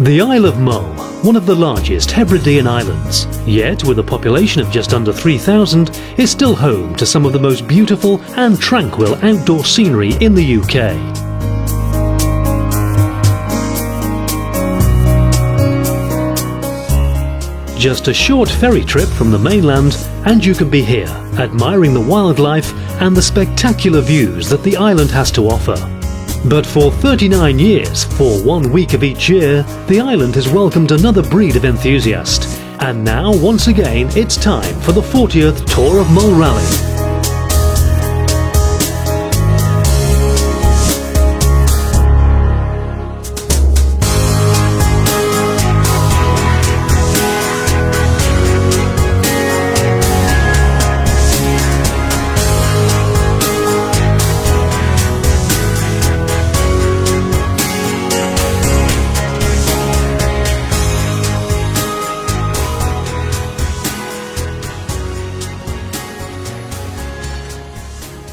The Isle of Mull, one of the largest Hebridean islands, yet with a population of just under 3,000, is still home to some of the most beautiful and tranquil outdoor scenery in the UK. Just a short ferry trip from the mainland and you can be here, admiring the wildlife and the spectacular views that the island has to offer. But for 39 years, for 1 week of each year, the island has welcomed another breed of enthusiast. And now, once again, it's time for the 40th Tour of Mull Rally.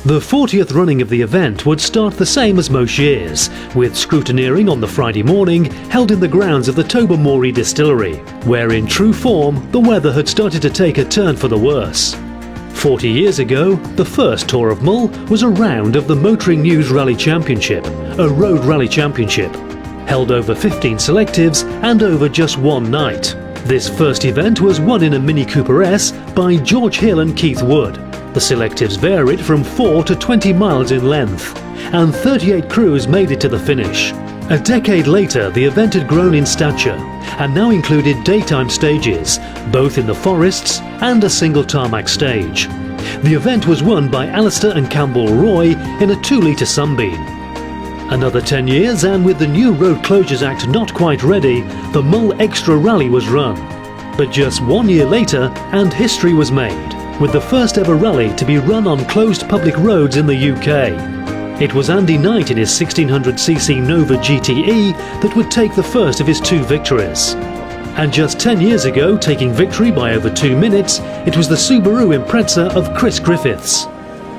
The 40th running of the event would start the same as most years, with scrutineering on the Friday morning held in the grounds of the Tobermory distillery, where in true form the weather had started to take a turn for the worse. 40 years ago, the first Tour of Mull was a round of the Motoring News Rally Championship, a road rally championship, held over 15 selectives and over just one night. This first event was won in a Mini Cooper S by George Hill and Keith Wood. The selectives varied from 4 to 20 miles in length, and 38 crews made it to the finish. A decade later, the event had grown in stature and now included daytime stages, both in the forests and a single tarmac stage. The event was won by Alistair and Campbell Roy in a 2-litre Sunbeam. Another 10 years, and with the new Road Closures Act not quite ready, the Mull Extra Rally was run. But just 1 year later, and history was made, with the first ever rally to be run on closed public roads in the UK. It was Andy Knight in his 1600cc Nova GTE that would take the first of his 2 victories. And just 10 years ago, taking victory by over 2 minutes, it was the Subaru Impreza of Chris Griffiths.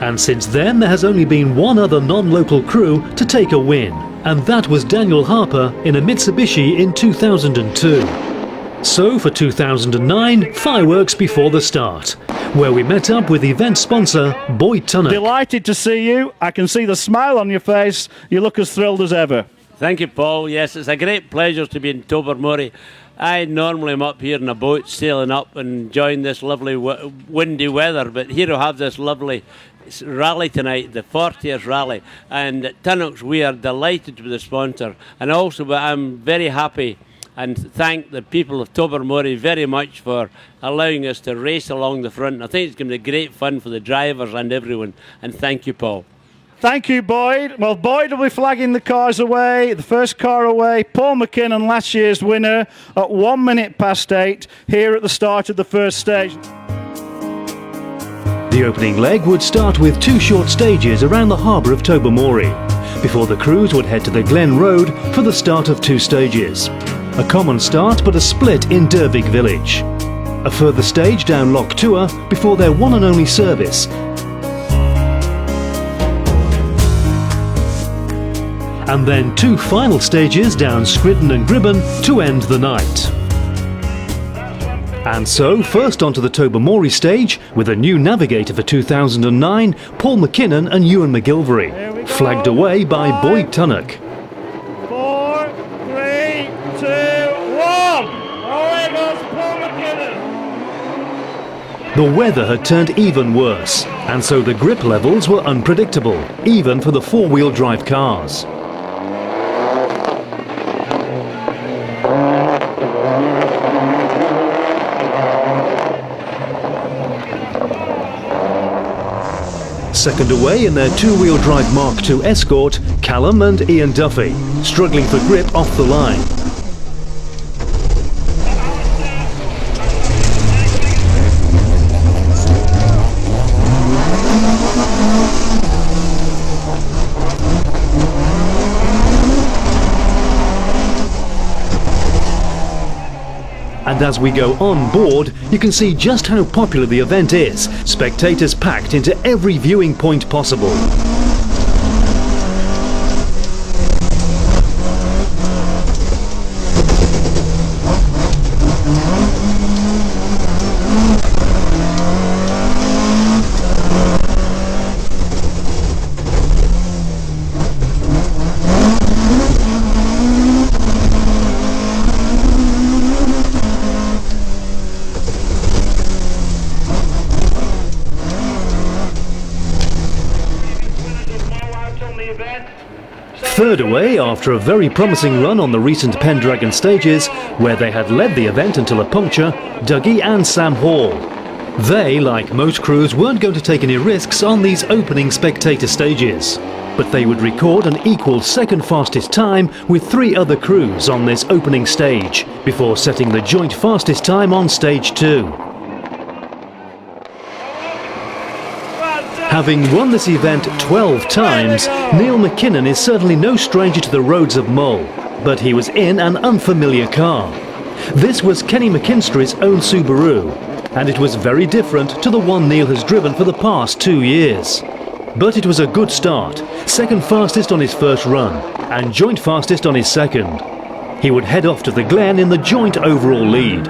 And since then there has only been one other non-local crew to take a win, and that was Daniel Harper in a Mitsubishi in 2002. So for 2009, fireworks before the start, where we met up with event sponsor Boyd Tunnock. Delighted to see you. I can see the smile on your face. You look as thrilled as ever. Thank you, Paul. Yes, it's a great pleasure to be in Tobermory. I normally am up here in a boat sailing up and enjoying this lovely windy weather, but here we have this lovely rally tonight, the 40th rally, and at Tunnock's we are delighted to be the sponsor, and also I'm very happy and thank the people of Tobermory very much for allowing us to race along the front. I think it's going to be great fun for the drivers and everyone, and thank you, Paul. Thank you, Boyd. Well, Boyd will be flagging the cars away, the first car away. Paul McKinnon, last year's winner, at 1 minute past 8, here at the start of the first stage. The opening leg would start with 2 short stages around the harbour of Tobermory, before the crews would head to the Glen Road for the start of 2 stages. A common start but a split in Dervig Village. A further stage down Loch Tua before their one and only service. And then 2 final stages down Scridden and Gribben to end the night. And so, first onto the Tobermory stage, with a new navigator for 2009, Paul McKinnon and Ewan McGilvery, flagged away by Boyd Tunnock. 4, 3, 2, 1! Away goes Paul McKinnon! The weather had turned even worse, and so the grip levels were unpredictable, even for the 4-wheel drive cars. Second away in their 2-wheel drive Mark II Escort, Callum and Ian Duffy, struggling for grip off the line. And as we go on board, you can see just how popular the event is. Spectators packed into every viewing point possible. Third away after a very promising run on the recent Pendragon stages, where they had led the event until a puncture, Dougie and Sam Hall. They, like most crews, weren't going to take any risks on these opening spectator stages, but they would record an equal second fastest time with 3 other crews on this opening stage, before setting the joint fastest time on stage 2. Having won this event 12 times, Neil McKinnon is certainly no stranger to the roads of Mull, but he was in an unfamiliar car. This was Kenny McKinstry's own Subaru, and it was very different to the one Neil has driven for the past 2 years. But it was a good start, second fastest on his first run, and joint fastest on his second. He would head off to the Glen in the joint overall lead.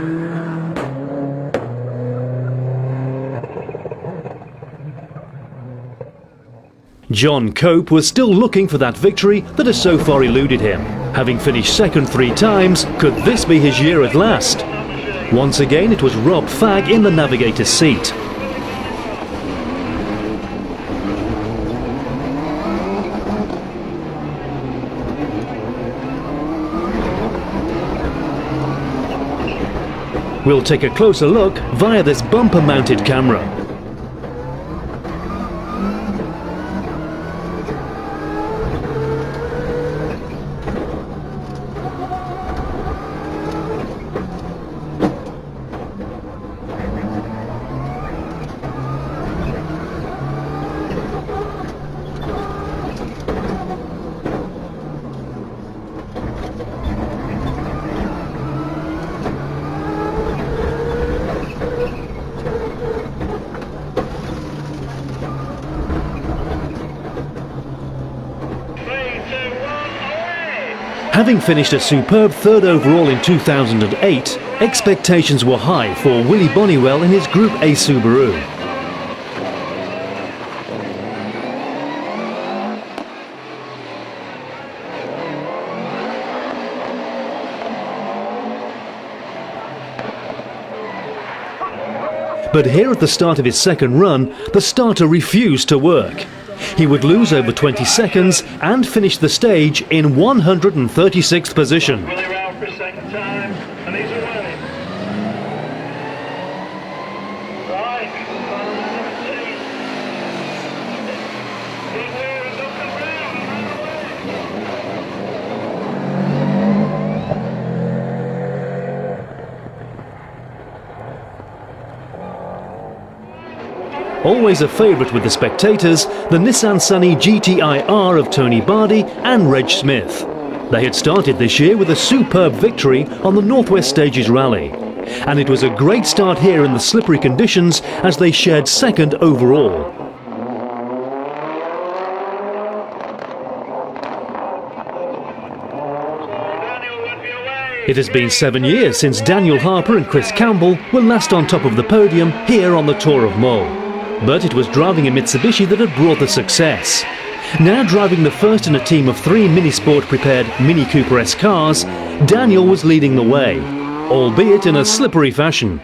John Cope was still looking for that victory that has so far eluded him. Having finished second 3 times, could this be his year at last? Once again it was Rob Fagg in the navigator's seat. We'll take a closer look via this bumper-mounted camera. Having finished a superb third overall in 2008, expectations were high for Willie Bonnywell in his Group A Subaru. But here at the start of his second run, the starter refused to work. He would lose over 20 seconds and finish the stage in 136th position. Always a favourite with the spectators, the Nissan Sunny GTI-R of Tony Bardi and Reg Smith. They had started this year with a superb victory on the Northwest Stages Rally. And it was a great start here in the slippery conditions as they shared second overall. It has been 7 years since Daniel Harper and Chris Campbell were last on top of the podium here on the Tour of Mull. But it was driving a Mitsubishi that had brought the success. Now driving the first in a team of 3 Mini-Sport prepared Mini Cooper S cars, Daniel was leading the way, albeit in a slippery fashion.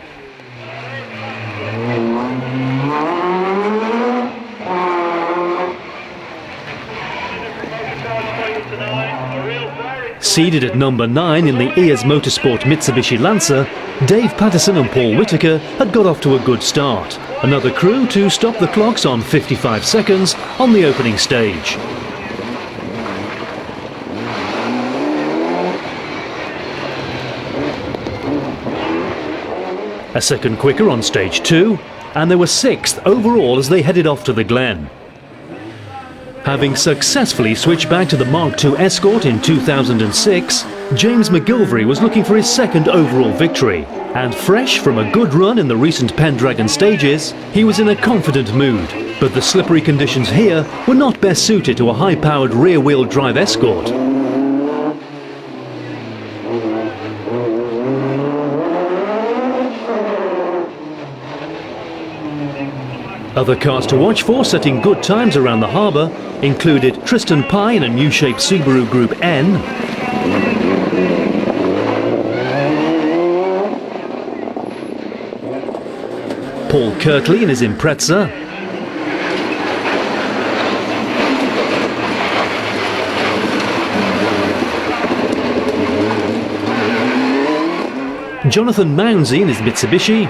Seated at number 9 in the EAS Motorsport Mitsubishi Lancer, Dave Patterson and Paul Whittaker had got off to a good start. Another crew to stop the clocks on 55 seconds on the opening stage. A second quicker on stage 2, and they were 6th overall as they headed off to the Glen. Having successfully switched back to the Mark II Escort in 2006, James McGilvery was looking for his second overall victory. And fresh from a good run in the recent Pendragon stages, he was in a confident mood. But the slippery conditions here were not best suited to a high-powered rear-wheel drive Escort. Other cars to watch for setting good times around the harbour included Tristan Pye in a new-shaped Subaru Group N, Paul Kirtley in his Impreza, Jonathan Mounsey in his Mitsubishi,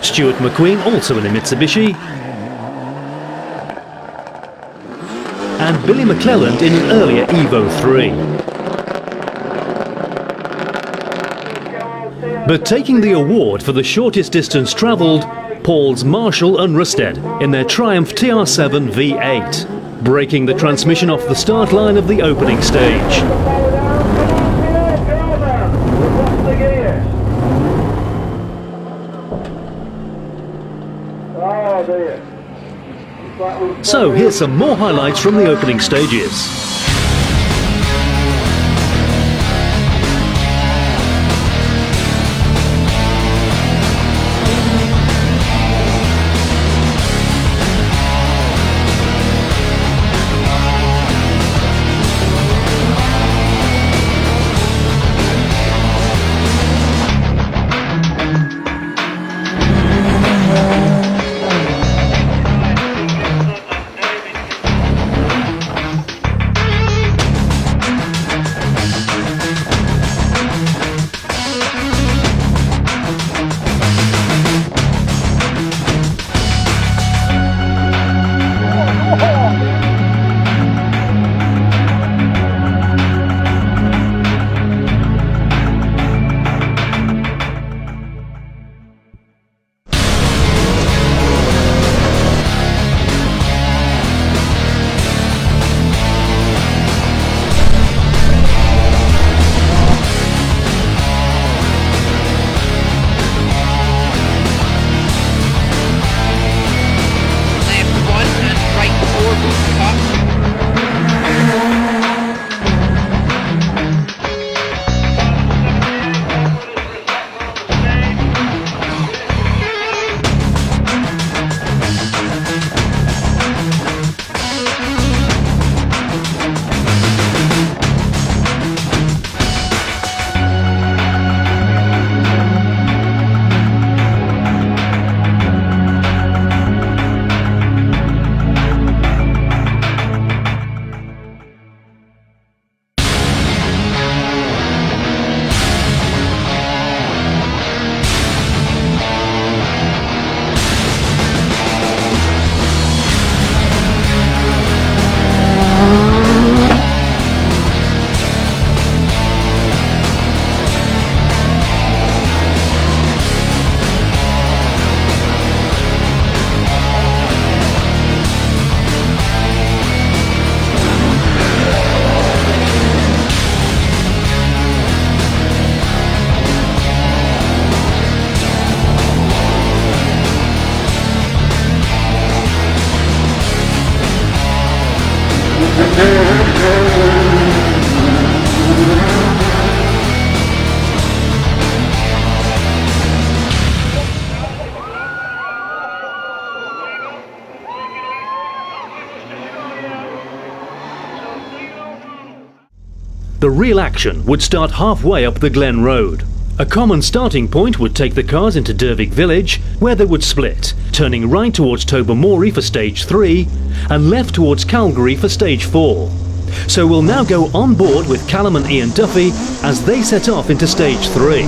Stuart McQueen also in a Mitsubishi, and Billy McClelland in an earlier Evo 3. But taking the award for the shortest distance travelled, Paul's Marshall and Rusted in their Triumph TR7 V8, breaking the transmission off the start line of the opening stage. So here's some more highlights from the opening stages. The real action would start halfway up the Glen Road. A common starting point would take the cars into Dervig Village, where they would split, turning right towards Tobermory for stage 3 and left towards Calgary for stage 4. So we'll now go on board with Callum and Ian Duffy as they set off into stage 3.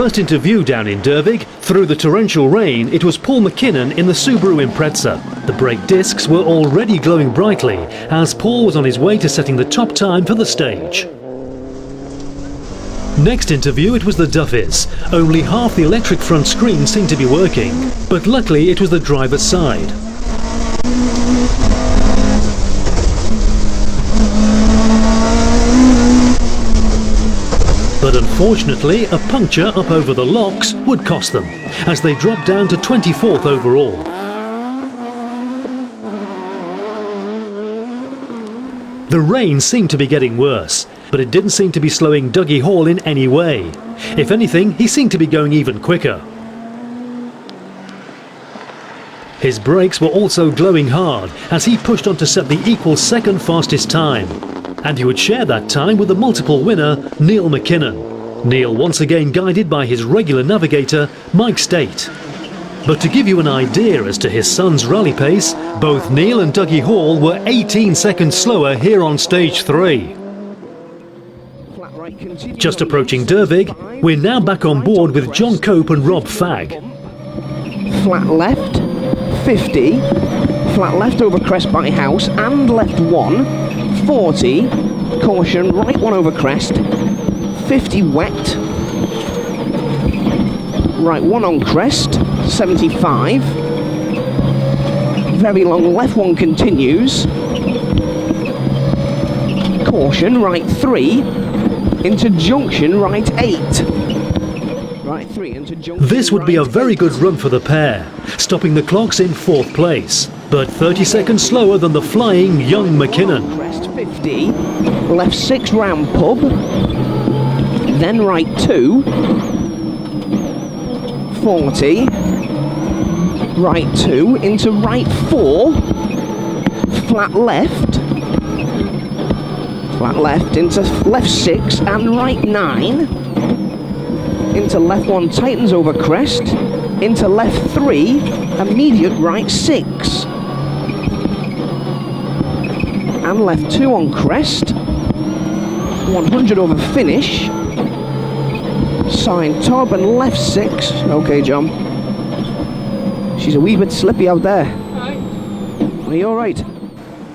first interview down in Dervig, through the torrential rain, it was Paul McKinnon in the Subaru Impreza. The brake discs were already glowing brightly as Paul was on his way to setting the top time for the stage. Next interview, it was the Duffys. Only half the electric front screen seemed to be working, but luckily it was the driver's side. But unfortunately, a puncture up over the locks would cost them, as they dropped down to 24th overall. The rain seemed to be getting worse, but it didn't seem to be slowing Dougie Hall in any way. If anything, he seemed to be going even quicker. His brakes were also glowing hard as he pushed on to set the equal second fastest time. And he would share that time with the multiple winner, Neil McKinnon. Neil once again guided by his regular navigator, Mike State. But to give you an idea as to his son's rally pace, both Neil and Dougie Hall were 18 seconds slower here on stage 3. Just approaching Dervig, we're now back on board with John Cope and Rob Fagg. Flat left, 50, flat left over crest by house and left 1. 40, caution, right 1 over crest, 50 wet, right 1 on crest, 75, very long left 1 continues, caution, right 3, into junction, right 8. Right 3 into junction. This would be a very good run for the pair, stopping the clocks in 4th place, but 30 seconds slower than the flying young McKinnon. Crest 50, left 6 round pub, then right 2, 40, right 2 into right 4, flat left into left 6 and right 9, into left 1 tightens over crest, into left 3, immediate right 6, and left 2 on crest, 100 over finish, sign Tob and left 6, okay John, she's a wee bit slippy out there, are you alright?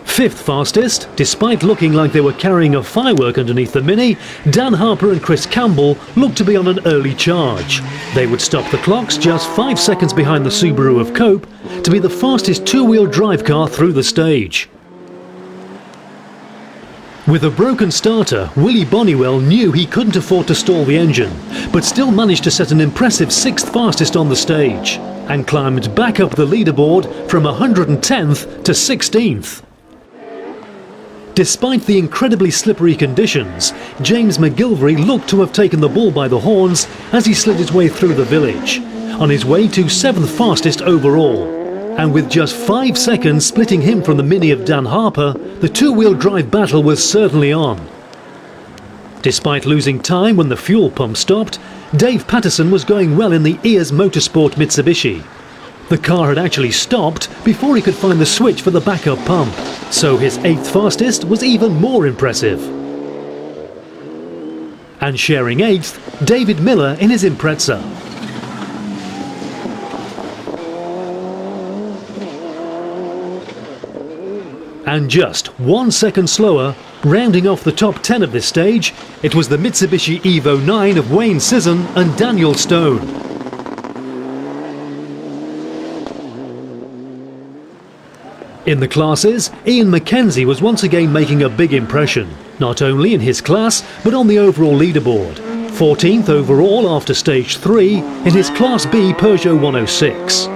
5th fastest, despite looking like they were carrying a firework underneath the Mini, Dan Harper and Chris Campbell looked to be on an early charge. They would stop the clocks just 5 seconds behind the Subaru of Cope to be the fastest two-wheel drive car through the stage. With a broken starter, Willie Bonnywell knew he couldn't afford to stall the engine, but still managed to set an impressive 6th fastest on the stage and climbed back up the leaderboard from 110th to 16th. Despite the incredibly slippery conditions, James McGilvery looked to have taken the bull by the horns as he slid his way through the village, on his way to 7th fastest overall. And with just 5 seconds splitting him from the Mini of Dan Harper, the two-wheel drive battle was certainly on. Despite losing time when the fuel pump stopped, Dave Patterson was going well in the Ears Motorsport Mitsubishi. The car had actually stopped before he could find the switch for the backup pump, so his 8th fastest was even more impressive. And sharing 8th, David Miller in his Impreza. And just 1 second slower, rounding off the top 10 of this stage, it was the Mitsubishi Evo 9 of Wayne Sisson and Daniel Stone. In the classes, Ian McKenzie was once again making a big impression, not only in his class, but on the overall leaderboard. 14th overall after stage 3 in his Class B Peugeot 106.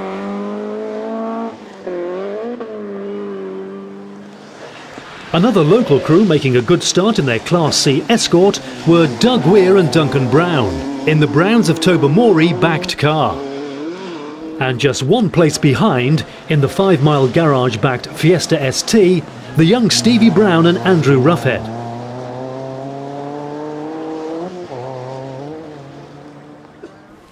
Another local crew making a good start in their Class C Escort were Doug Weir and Duncan Brown, in the Browns of Tobermory backed car. And just 1 place behind, in the 5 Mile Garage-backed Fiesta ST, the young Stevie Brown and Andrew Roughhead.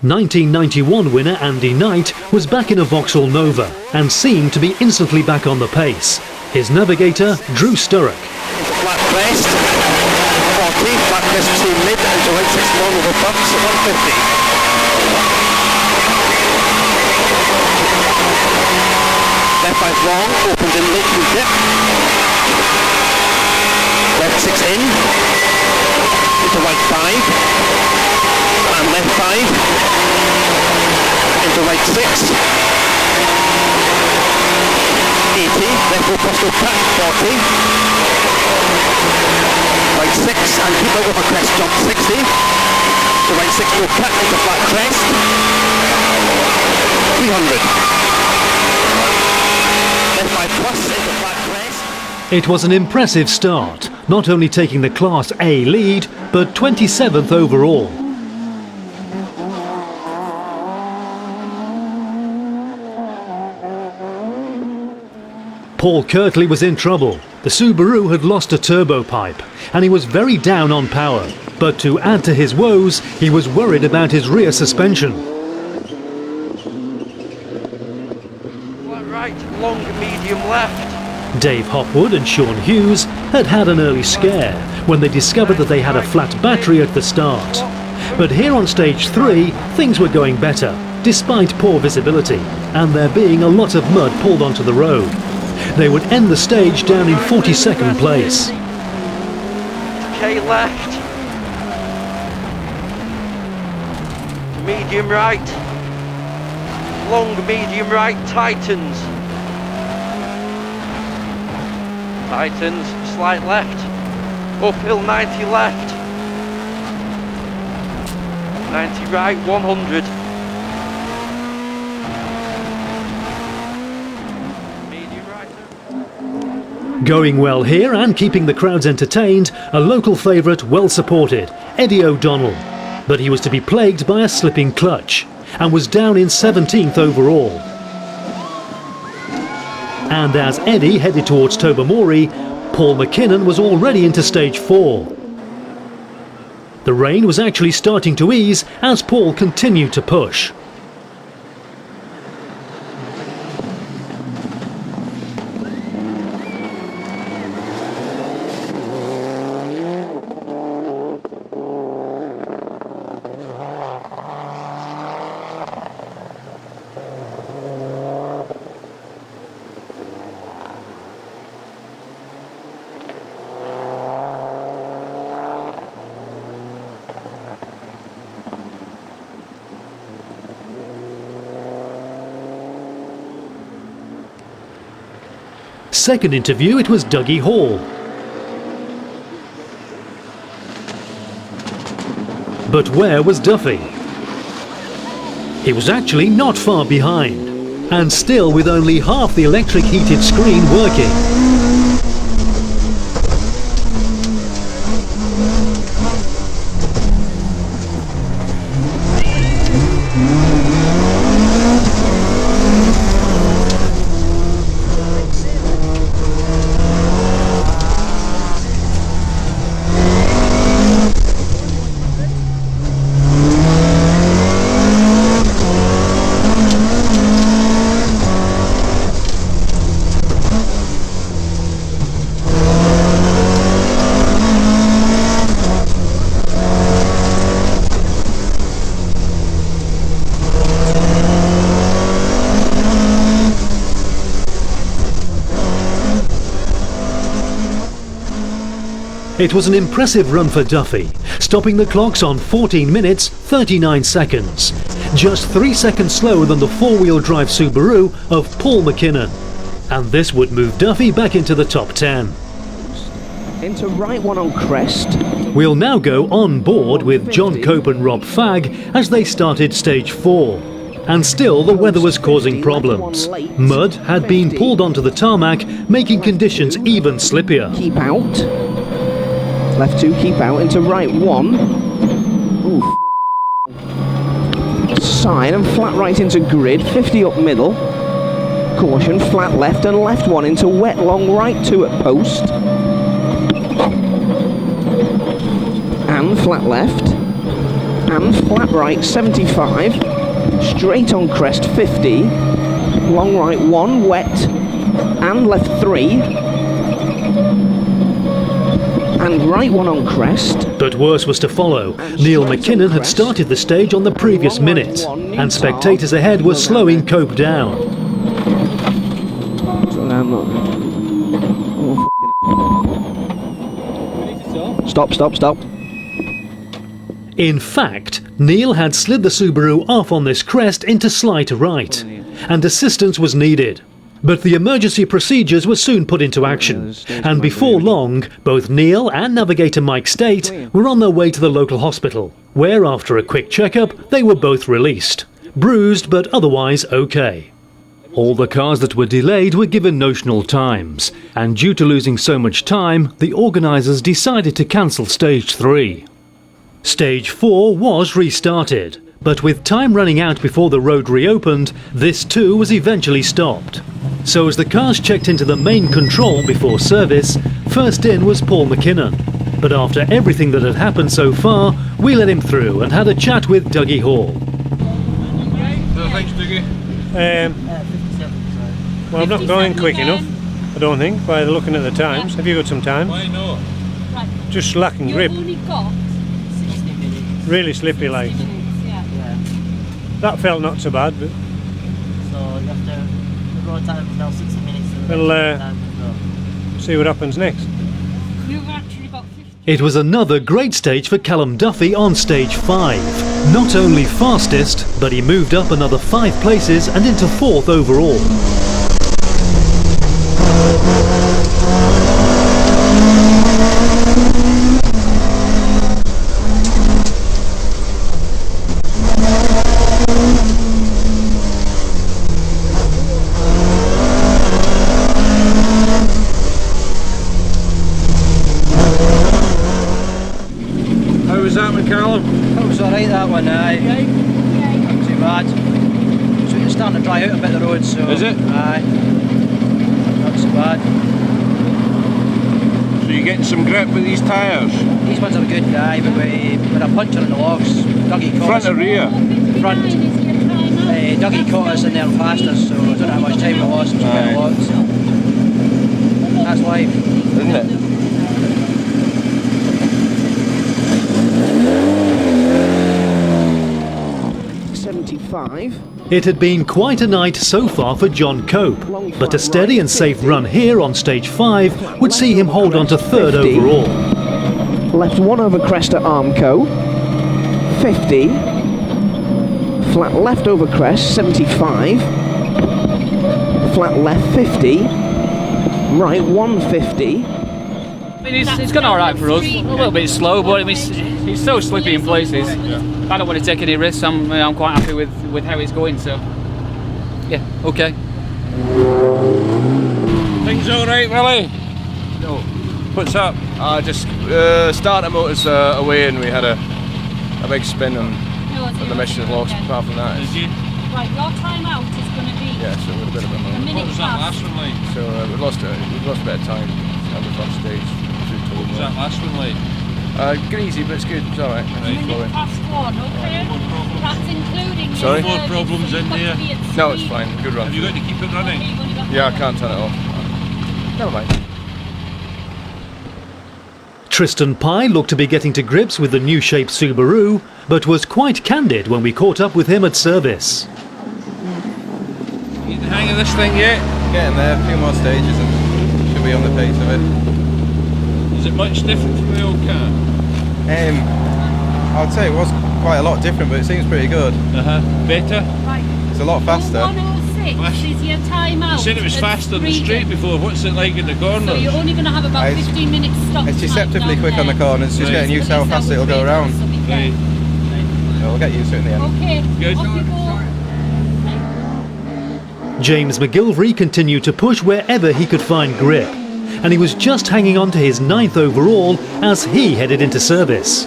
(1991) winner Andy Knight was back in a Vauxhall Nova and seemed to be instantly back on the pace. His navigator, Drew Sturrock. Flat crest, 40, flat crest 2 mid, into right 6 long over bumps at 150. long, opens in late through dip. Left 6 in, into right 5, and left 5, into right 6, 80, left 4 posto cut, 40, right 6, and keep out over crest, jump 60, to right 6 low cut, into flat crest, 300, left 5 plus, into flat crest. It was an impressive start, not only taking the Class A lead, but 27th overall. Paul Kirtley was in trouble. The Subaru had lost a turbo pipe, and he was very down on power. But to add to his woes, he was worried about his rear suspension. Right, long, medium, left. Dave Hopwood and Sean Hughes had had an early scare when they discovered that they had a flat battery at the start. But here on stage 3, things were going better, despite poor visibility, and there being a lot of mud pulled onto the road. They would end the stage down in 42nd place. Okay, left. Medium right. Long, medium right, tightens. Tightens, slight left. Uphill 90 left. 90 right, 100. Medium right. Going well here and keeping the crowds entertained, a local favourite well supported, Eddie O'Donnell. But he was to be plagued by a slipping clutch and was down in 17th overall. And as Eddie headed towards Tobermory, Paul McKinnon was already into stage 4. The rain was actually starting to ease as Paul continued to push. Second interview, it was Dougie Hall. But where was Duffy? He was actually not far behind, and still with only half the electric heated screen working. It was an impressive run for Duffy, stopping the clocks on 14 minutes 39 seconds, just 3 seconds slower than the four-wheel drive Subaru of Paul McKinnon. And this would move Duffy back into the top 10. Into right 1 on crest. We'll now go on board with John Cope and Rob Fagg as they started stage 4. And still the weather was causing problems. Mud had been pulled onto the tarmac, making conditions even slippier. Keep out. Left 2, keep out, into right 1. Ooh. Side and flat right into grid, 50 up middle. Caution, flat left and left 1 into wet long right 2 at post. And flat left. And flat right 75. Straight on crest 50. Long right 1, wet. And left 3. And right 1 on crest. But worse was to follow. Neil McKinnon had started the stage on the previous minute, and spectators ahead were slowing Cope down. I'm not. Oh, stop, stop, stop. In fact, Neil had slid the Subaru off on this crest into slight right, and assistance was needed. But the emergency procedures were soon put into action, and before long, both Neil and navigator Mike State were on their way to the local hospital, where after a quick checkup, they were both released. Bruised, but otherwise okay. All the cars that were delayed were given notional times, and due to losing so much time, the organisers decided to cancel Stage 3. Stage 4 was restarted, but with time running out before the road reopened, this too was eventually stopped. So as the cars checked into the main control before service, first in was Paul McKinnon. But after everything that had happened so far, we let him through and had a chat with Dougie Hall. Thanks, Dougie. Well, I'm not going quick enough, I don't think, by looking at the times. Have you got some time? Why not? Just lacking grip. You've only got 60 minutes. Really slippy like. Yeah. That felt not so bad, but So you have to, the road time is now 60 minutes. we'll see what happens next. You've actually got 50. It was another great stage for Callum Duffy on Stage 5. Not only fastest, but he moved up another 5 places and into 4th overall. How was that, McCallum? That was alright, that one, aye. Not too bad. So it's starting to dry out a bit the road, so. Is it? Aye. Not so bad. So you're getting some grip with these tyres? These ones are good, aye, but with a puncher in the logs, Dougie caught Front us. or rear? Front. Dougie caught us and then passed us, so I don't know how much time we lost, it was quite a lot, so. That's life. Isn't it? It had been quite a night so far for John Cope, but a steady and safe run here on Stage 5 would see him hold on to 3rd 50. overall. Left 1 over crest at Armco. 50. Flat left over crest, 75. Flat left, 50. Right, 150. I mean, it's gone all right for us. A little bit slow, but I mean, he's so slippy in places. I don't want to take any risks. I'm quite happy with how he's going. So, yeah, okay. Things all right, Willie? No. What's up? Just starter motors away, and we had a big spin and the mission lost. Apart from that, Did you? Right, your time out is going to be yeah, so we're a bit of a a moment. minute What was that past. last one like? So we lost a bit of time on the front stage through What was that Tobermory. last one like? Greasy, but it's good. It's all right. A minute past 1, okay? That's including Sorry? your No service, problems so in you've got there? to be at No, it's speed. fine. Good run. Have you got to keep it running? Okay, you've only got Yeah, I can't turn it off. Never mind. Tristan Pye looked to be getting to grips with the new shape Subaru, but was quite candid when we caught up with him at service. You the hang of this thing yet? Getting there. A few more stages and should be on the pace of it. Is it much different from the old car? I would say it was quite a lot different, but it seems pretty good. Better? Right. It's a lot faster. 106 is your time out. You said it was at faster than the Sweden. straight before. What's it like in the corners? So you're only going to have about It's- 15 minutes stop It's time deceptively down quick on the there. corners. Just Right. getting used to how fast it'll go around. So be Right. careful. We'll get used to it in the end. Okay, Good. off you go. James McGilvery continued to push wherever he could find grip, and he was just hanging on to his 9th overall as he headed into service.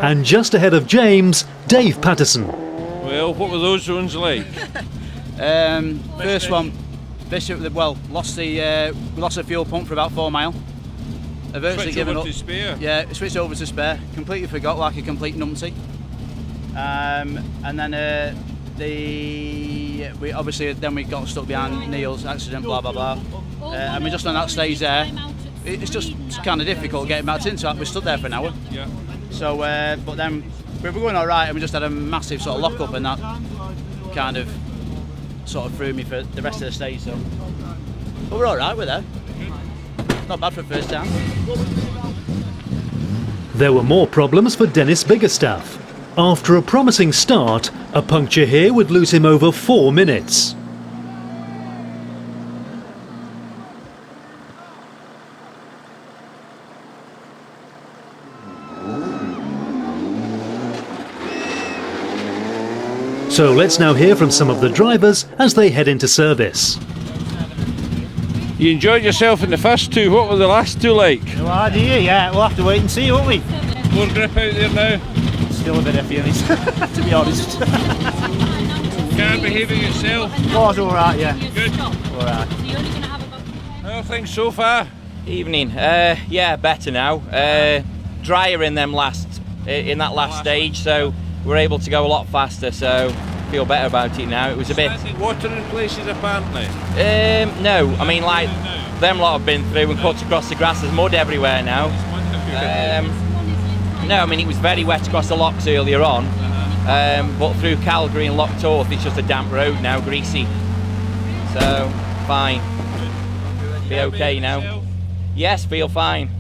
And just ahead of James, Dave Patterson. Well, what were those zones like? First one, lost the fuel pump for about 4 mile. I've virtually Switch given over up. to spare. Yeah, switched over to spare. Completely forgot, like a complete numpty. And then we got stuck behind Neil's accident, blah blah blah. And we're just on that stage there. It's kind of difficult getting back in, so we stood there for an hour. Yeah. So, but then We were going all right, and we just had a massive sort of lock up, and that kind of sort of threw me for the rest of the stage. So, but we're all right with that. Not bad for first time. There were more problems for Dennis Biggerstaff. After a promising start, a puncture here would lose him over 4 minutes. So let's now hear from some of the drivers as they head into service. You enjoyed yourself in the first two. What were the last two like? No idea yet. We'll have to wait and see, won't we? More grip out there now? Still a bit iffy, to be honest. Can't behaving yourself? Was alright, yeah. Good. Alright. How are things so far? Evening. Yeah, better now. Drier in that last stage, so we're able to go a lot faster. So feel better about it now. It was a bit. Water in places apparently. No, I mean like them lot have been through and cut across the grass. There's mud everywhere now. No, I mean it was very wet across the locks earlier on, but through Calgary and Loch Torth it's just a damp road now, greasy. So fine. Be okay now. Yes, feel fine.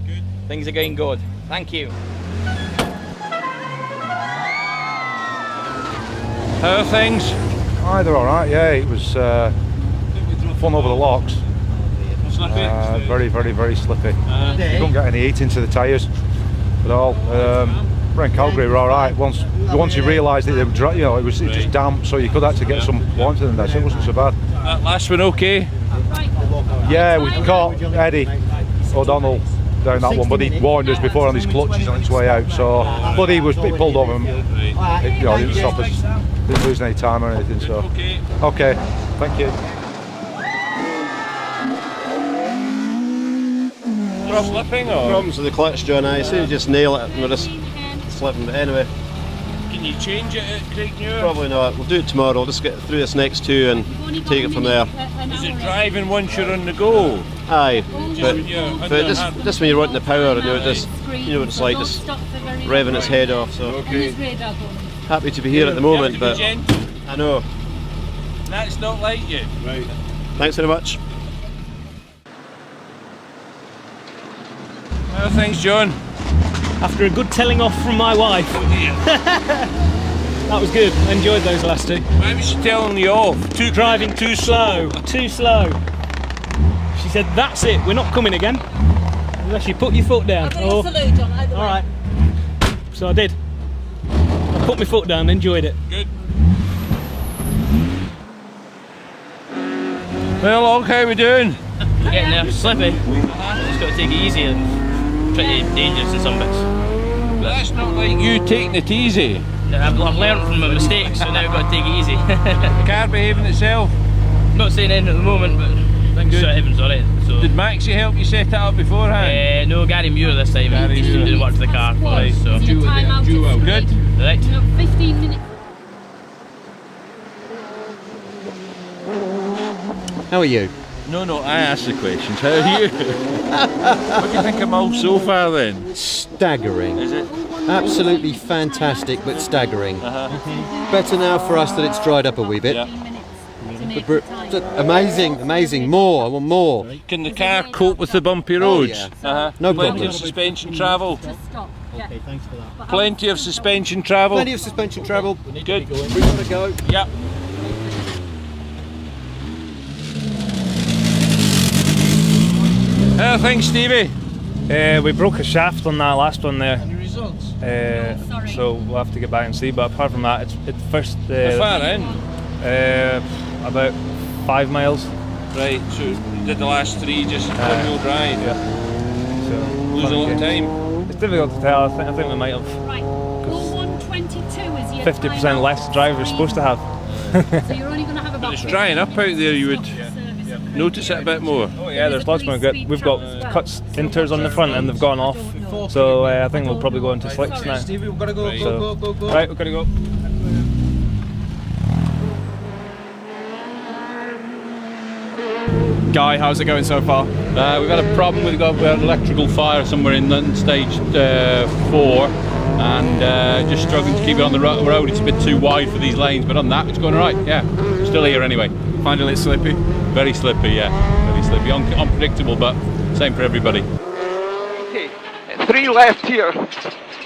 Things are going good. Thank you. How are things? Aye, they're alright, yeah. It was fun over the locks. Slippy? Very, very, very slippy. You couldn't get any heat into the tyres at all. Around Calgary were alright. Once you realised that they were dry, you know, it was just damp, so you could actually get some warmth in there, so it wasn't so bad. That last one okay? Yeah, we caught Eddie O'Donnell down that one, but he warned us before on his clutches on its way out. So, but he pulled over and it didn't stop us. Didn't lose any time or anything. So, okay, thank you. Slipping or? Problems with the clutch, John. I say you just nail it and we're just slipping. But anyway, can you change it at Craigmuir? Probably not. We'll do it tomorrow. We'll just get through this next two and take it from there. Is it driving once you're on the go? Aye, but just when you're wanting the power, and you know what it's like, just revving its head off. So happy to be here at the moment, but I know that's not like you. Right. Thanks very much. How are things, John? After a good telling off from my wife. That was good. I enjoyed those last two. Why was she telling you off? Driving too slow. Too slow. She said, "That's it. We're not coming again unless you put your foot down." All right. So I did. I put my foot down and enjoyed it. Good. Well, okay, how are we doing? We're getting there. Slippy. Just got to take it easy and pretty dangerous in some bits. But that's not like you taking it easy. I've learned from my mistakes, so now I've got to take it easy. The car behaving itself? Not saying anything at the moment, but thanks to heaven's alright. So. Did Maxie help you set it up beforehand? No, Gary Muir this time. He's doing work to the car for us. So. Good. Right. 15 minutes. How are you? No, I asked the questions. How are you? What do you think of Mull so far then? Staggering. Is it? Absolutely fantastic, but staggering. Better now for us that it's dried up a wee bit. But amazing, more, I want more. Can the car cope with the bumpy roads? Yeah. No Plenty problem. of suspension travel? Okay, thanks for that. Plenty of suspension travel? Plenty of suspension travel. Good. We've got to go. Yep. How are things, Stevie? We broke a shaft on that last one there. Any results? So we'll have to get back and see. But apart from that, it's first. How far in? About 5 miles. Right. So you did the last 3 just one-wheel drive. Yeah. So lose a lot of time. It's difficult to tell. I think we might have. Right. 122 is your 50% less drive we're supposed to have. So you're only going to have about. But it's drying up out there. You would notice it a bit more. Oh yeah, there's lots more. We've got cuts inters on the front and they've gone off. So I think we'll probably go into slicks now. Stevie, we've got to go. Right. Go. Right, we've got to go. Guy, how's it going so far? We've had a problem. We had electrical fire somewhere in stage 4, and just struggling to keep it on the road. It's a bit too wide for these lanes, but on that, it's going all right. Yeah, still here anyway. Finding it slippy? Very slippy, yeah. Very slippy. Unpredictable, but same for everybody. 3 left here.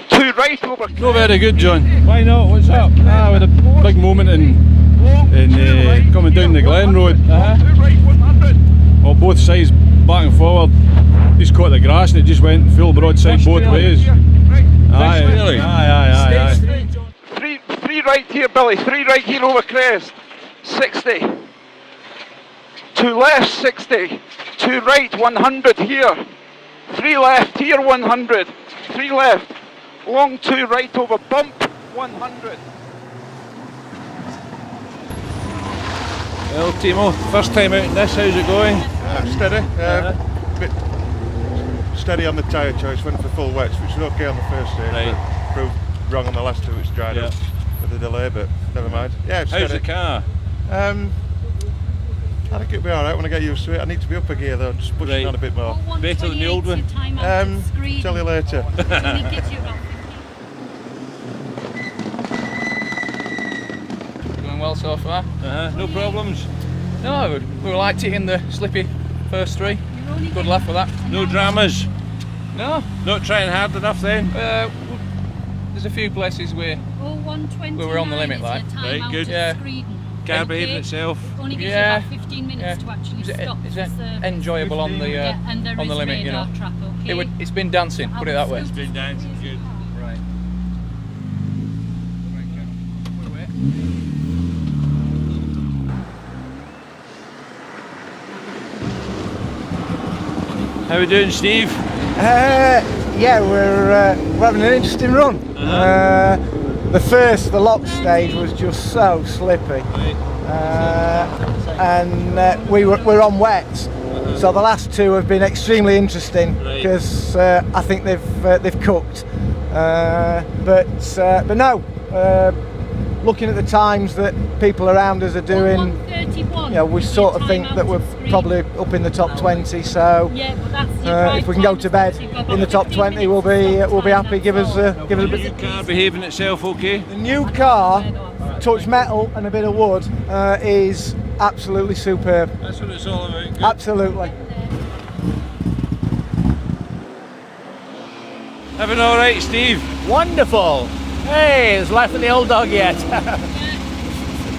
2 right over. Not very good, John. Why not? What's up? We had a big moment in coming down the Glen Road. On both sides, back and forward. He's caught the grass and it just went full broadside both ways. Aye, really? Aye. 3 right here, Billy. 3 right here over crest. 60. 2 left, 60. 2 right, 100 here. 3 left here, 100. 3 left. Long 2 right over bump, 100. Well, Timo, first time out in this, how's it going? Steady. Bit steady on the tyre choice, went for full wets, which was okay on the first stage, but proved wrong on the last 2, which dried up with the delay, but never mind. Yeah, it's how's steady. the car? I think it'll be alright when I get used to it. I need to be up a gear though, just pushing on a bit more. Better than the old one? Tell you later. Going well so far. No problems? No, we liked it in the slippy first 3. Good laugh for that. No dramas? No. Not trying hard enough then? There's a few places where we were on the limit, like. Right, good. Yeah. Car behaving itself. Only gives you about 15 minutes to actually stop. It's enjoyable on the limit, you know. Trap, okay? It's been dancing, put it that way. It's been dancing, good. Right. How we doing, Steve? Yeah, we're having an interesting run. The lock stage was just so slippy, and we're on wets. So the last 2 have been extremely interesting because I think they've cooked. But no, looking at the times that people around us are doing, we sort of think that we're probably up in the top 20. So if we can go to bed in the top 20, we'll be happy. Give us a bit. The new car behaving itself okay? The new car, touch metal and a bit of wood, is absolutely superb. That's what it's all about. Good. Absolutely. Having all right, Steve? Wonderful. Hey, there's life in the old dog yet.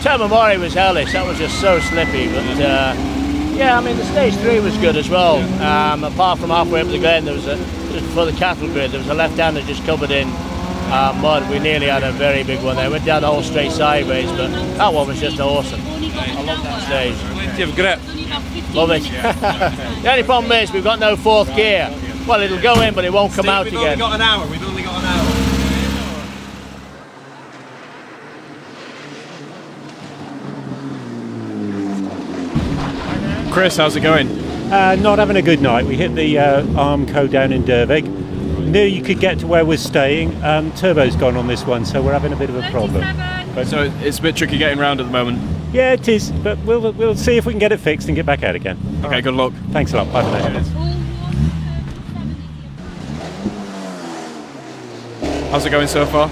Tobermory was hellish. That was just so slippy. But yeah, I mean the stage 3 was good as well. Apart from halfway up the Glen, there was for the cattle grid, there was a left-hander just covered in mud. We nearly had a very big one there. Went down the whole straight sideways, but that one was just awesome. I love that stage. Plenty of grip. Love it. The only problem is we've got no 4th gear. Well, it'll go in, but it won't come out again. We've only got an hour. Chris, how's it going? Not having a good night. We hit the Armco down in Dervig. Knew you could get to where we're staying. Turbo's gone on this one, so we're having a bit of a problem. But so it's a bit tricky getting round at the moment. Yeah, it is, but we'll see if we can get it fixed and get back out again. Okay, good luck. Thanks a lot. Bye for now. How's it going so far?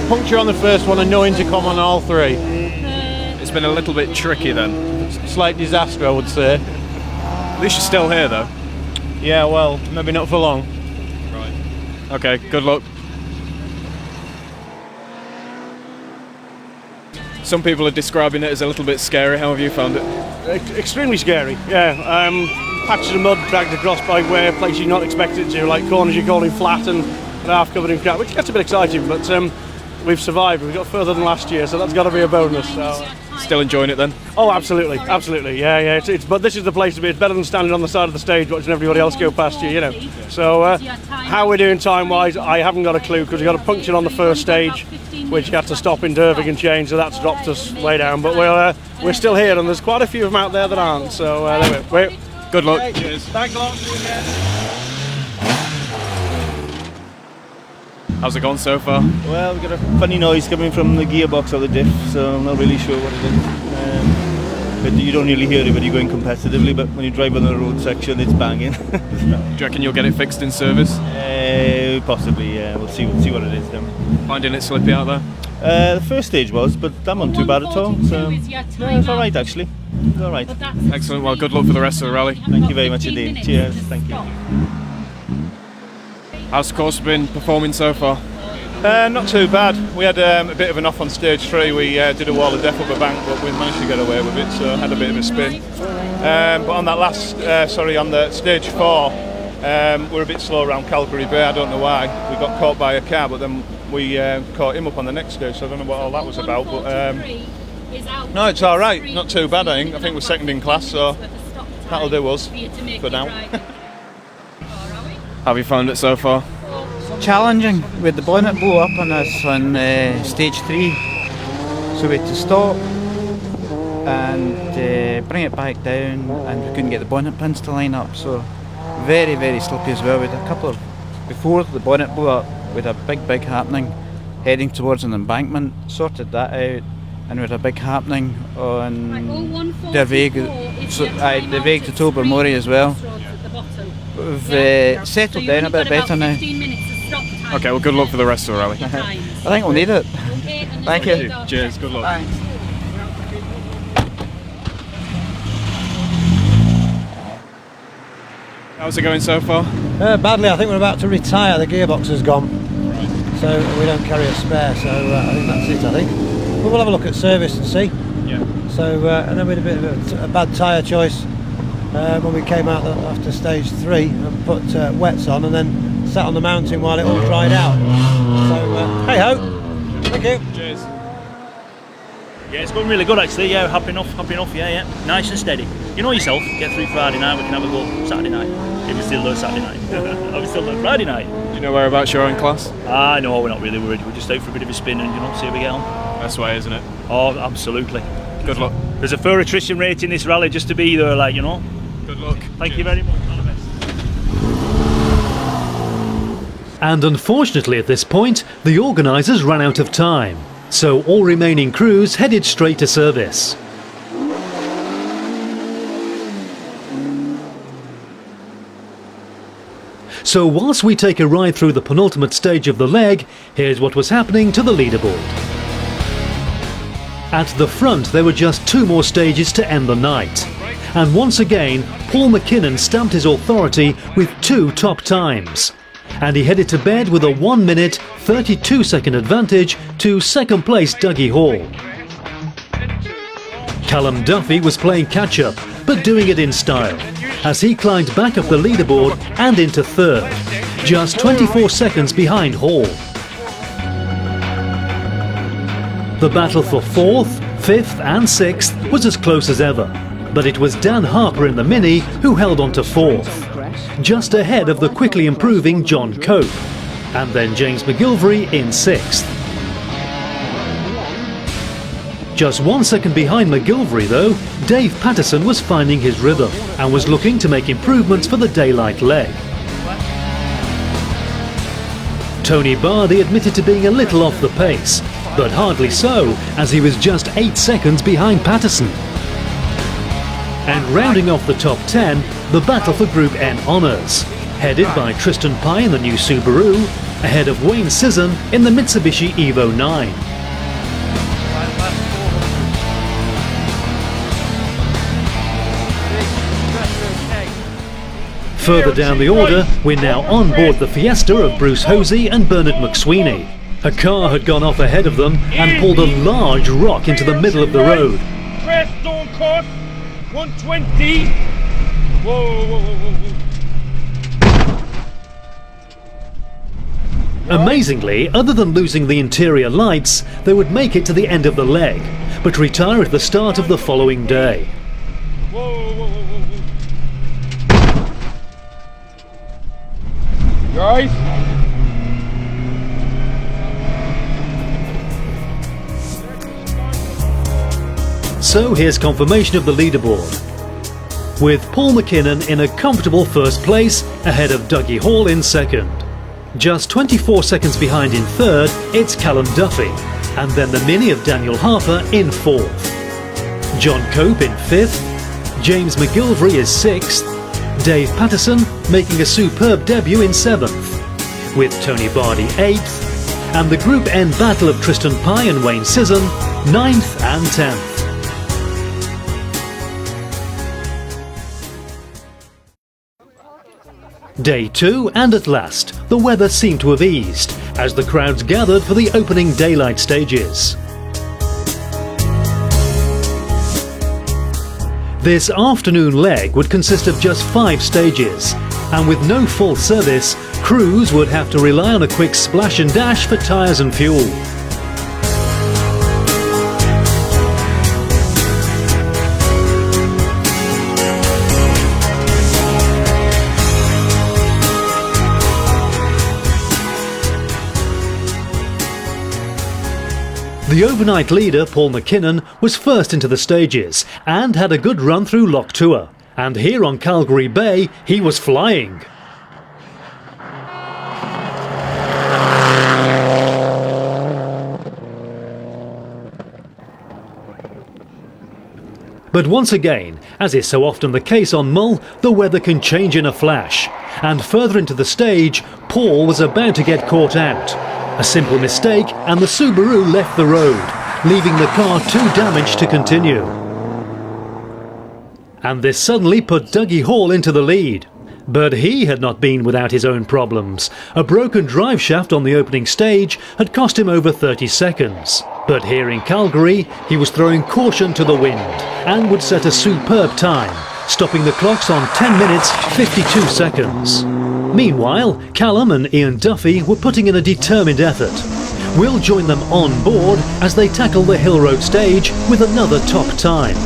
Puncture on the first one and no intercom on all 3. It's been a little bit tricky then. Slight disaster, I would say. At least you're still here though. Yeah, well, maybe not for long. Right. Okay, good luck. Some people are describing it as a little bit scary. How have you found it? Extremely scary, yeah. Patches of mud dragged across by where places you're not expected to, like corners you're calling flat and half covered in crap, which gets a bit exciting, but we've survived. We've got further than last year, so that's got to be a bonus. So. Still enjoying it then? Oh, absolutely, absolutely, yeah. But this is the place to be. It's better than standing on the side of the stage watching everybody else go past you, you know. So how we're doing time-wise, I haven't got a clue because we got a puncture on the first stage, which had to stop in Dervig and change, so that's dropped us way down. But we're still here, and there's quite a few of them out there that aren't. So anyway, good luck. Hey, cheers. Thanks a lot. How's it gone so far? Well, we've got a funny noise coming from the gearbox of the diff, so I'm not really sure what it is. But you don't really hear it when you're going competitively, but when you drive on the road section, it's banging. Do you reckon you'll get it fixed in service? Possibly, yeah. We'll see what it is then. Finding it slippy out there? The first stage was, but that wasn't too bad at all. So, yeah, it's all right actually. It's all right. Excellent. Well, good luck for the rest of the rally. Thank you very much indeed. Cheers. Thank you. How's the course been performing so far? Not too bad. We had a bit of an off on stage 3. We did a wall of death up a bank, but we managed to get away with it, so had a bit of a spin. But on that last, on the stage 4, we're a bit slow around Calgary Bay. I don't know why. We got caught by a car, but then we caught him up on the next stage, so I don't know what all that was about. But no, it's all right. Not too bad, I think. I think we're second in class, so that'll do us for now. How have you found it so far? Challenging. We had the bonnet blow up on us on stage 3, so we had to stop and bring it back down, and we couldn't get the bonnet pins to line up, so very, very slippy as well. We had a couple of, before the bonnet blew up, we had a big happening heading towards an embankment, sorted that out, and we had a big happening on the Veig to Tobermory as well. We've settled down a bit better now. Okay, well, good luck for the rest of the rally. I think we'll need it. Thank you. Cheers, good luck. Thanks. How's it going so far? Badly. I think we're about to retire. The gearbox has gone, so we don't carry a spare. So I think that's it. I think, but we'll have a look at service and see. Yeah. So and then we had a bit of a bad tyre choice when we came out after stage 3 and put wets on, and then sat on the mountain while it all dried out. So hey ho. Thank you. Cheers. Yeah, it's going really good actually. Yeah, happy enough. Yeah. Nice and steady. You know yourself. Get through Friday night. We can have a go Saturday night. If we still do Saturday night. Are we still doing Friday night? Do you know whereabouts you're in class? No, we're not really worried. We're just out for a bit of a spin and see how we get on. That's the way, isn't it? Oh, absolutely. Good luck. There's a fair attrition rate in this rally just to be there, like, you know. Good luck. Thank you very much. All the best. And unfortunately at this point, the organisers ran out of time, so all remaining crews headed straight to service. So whilst we take a ride through the penultimate stage of the leg, here's what was happening to the leaderboard. At the front there were just 2 more stages to end the night. And once again, Paul McKinnon stamped his authority with 2 top times. And he headed to bed with a 1 minute, 32 second advantage to second place Dougie Hall. Callum Duffy was playing catch up, but doing it in style, as he climbed back up the leaderboard and into 3rd, just 24 seconds behind Hall. The battle for 4th, 5th and 6th was as close as ever, but it was Dan Harper in the Mini who held on to 4th, just ahead of the quickly improving John Cope, and then James McGilvery in 6th. Just 1 second behind McGilvery though, Dave Patterson was finding his rhythm and was looking to make improvements for the daylight leg. Tony Bardi admitted to being a little off the pace, but hardly so, as he was just 8 seconds behind Patterson. And rounding off the top 10, the battle for Group N honours, headed by Tristan Pye in the new Subaru, ahead of Wayne Sisson in the Mitsubishi Evo 9. Further down the order, we're now on board the Fiesta of Bruce Hosey and Bernard McSweeney. A car had gone off ahead of them and pulled a large rock into the middle of the road. Crestone course, 120. Whoa. Amazingly, other than losing the interior lights, they would make it to the end of the leg, but retire at the start of the following day. Guys. So here's confirmation of the leaderboard, with Paul McKinnon in a comfortable first place ahead of Dougie Hall in second. Just 24 seconds behind in third, it's Callum Duffy, and then the Mini of Daniel Harper in fourth. John Cope in 5th, James McGilvray is 6th, Dave Patterson making a superb debut in 7th, with Tony Bardi 8th, and the Group N battle of Tristan Pye and Wayne Sisson 9th and 10th. Day 2, and at last, the weather seemed to have eased as the crowds gathered for the opening daylight stages. This afternoon leg would consist of just 5 stages, and with no full service, crews would have to rely on a quick splash and dash for tyres and fuel. The overnight leader, Paul McKinnon, was first into the stages and had a good run through Loch Tua. And here on Calgary Bay, he was flying. But once again, as is so often the case on Mull, the weather can change in a flash. And further into the stage, Paul was about to get caught out. A simple mistake and the Subaru left the road, leaving the car too damaged to continue. And this suddenly put Dougie Hall into the lead. But he had not been without his own problems. A broken drive shaft on the opening stage had cost him over 30 seconds. But here in Calgary, he was throwing caution to the wind and would set a superb time, stopping the clocks on 10 minutes 52 seconds. Meanwhile, Callum and Ian Duffy were putting in a determined effort. We'll join them on board as they tackle the Hill Road stage with another top time.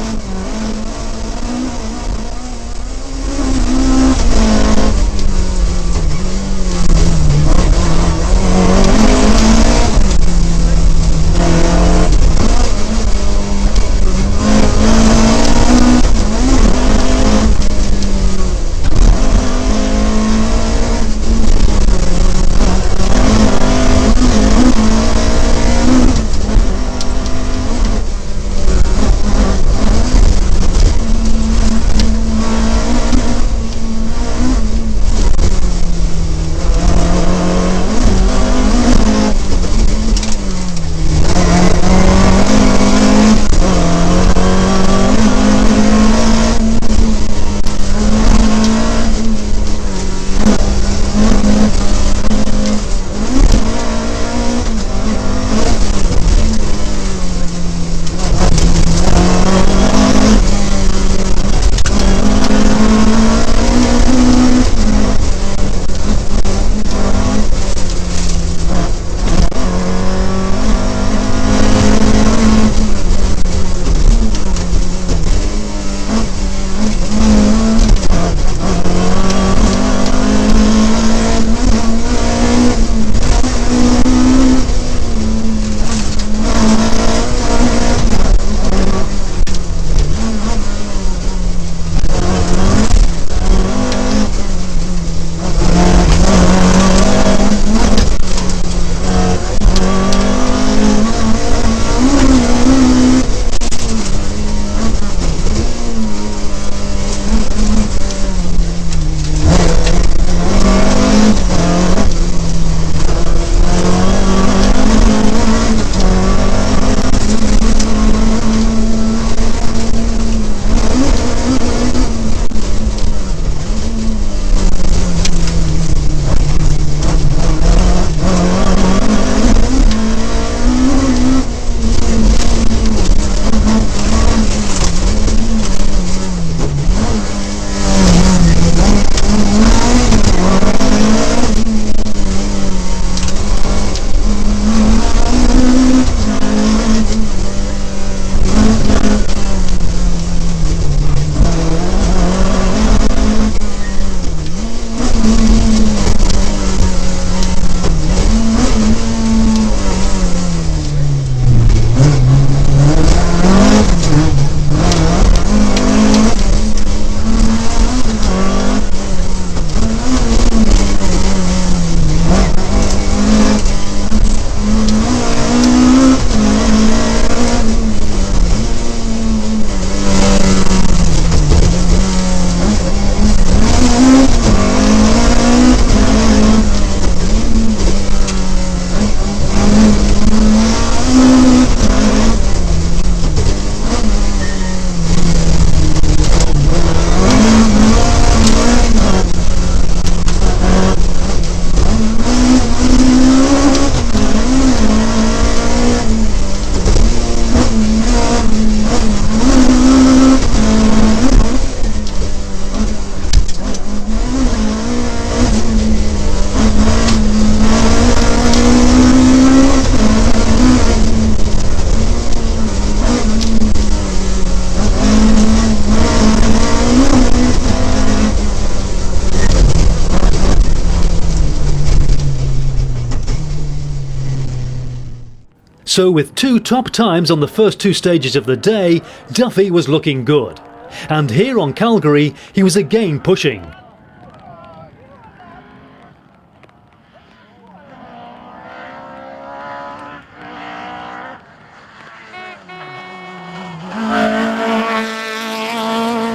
So with 2 top times on the first 2 stages of the day, Duffy was looking good. And here on Calgary, he was again pushing.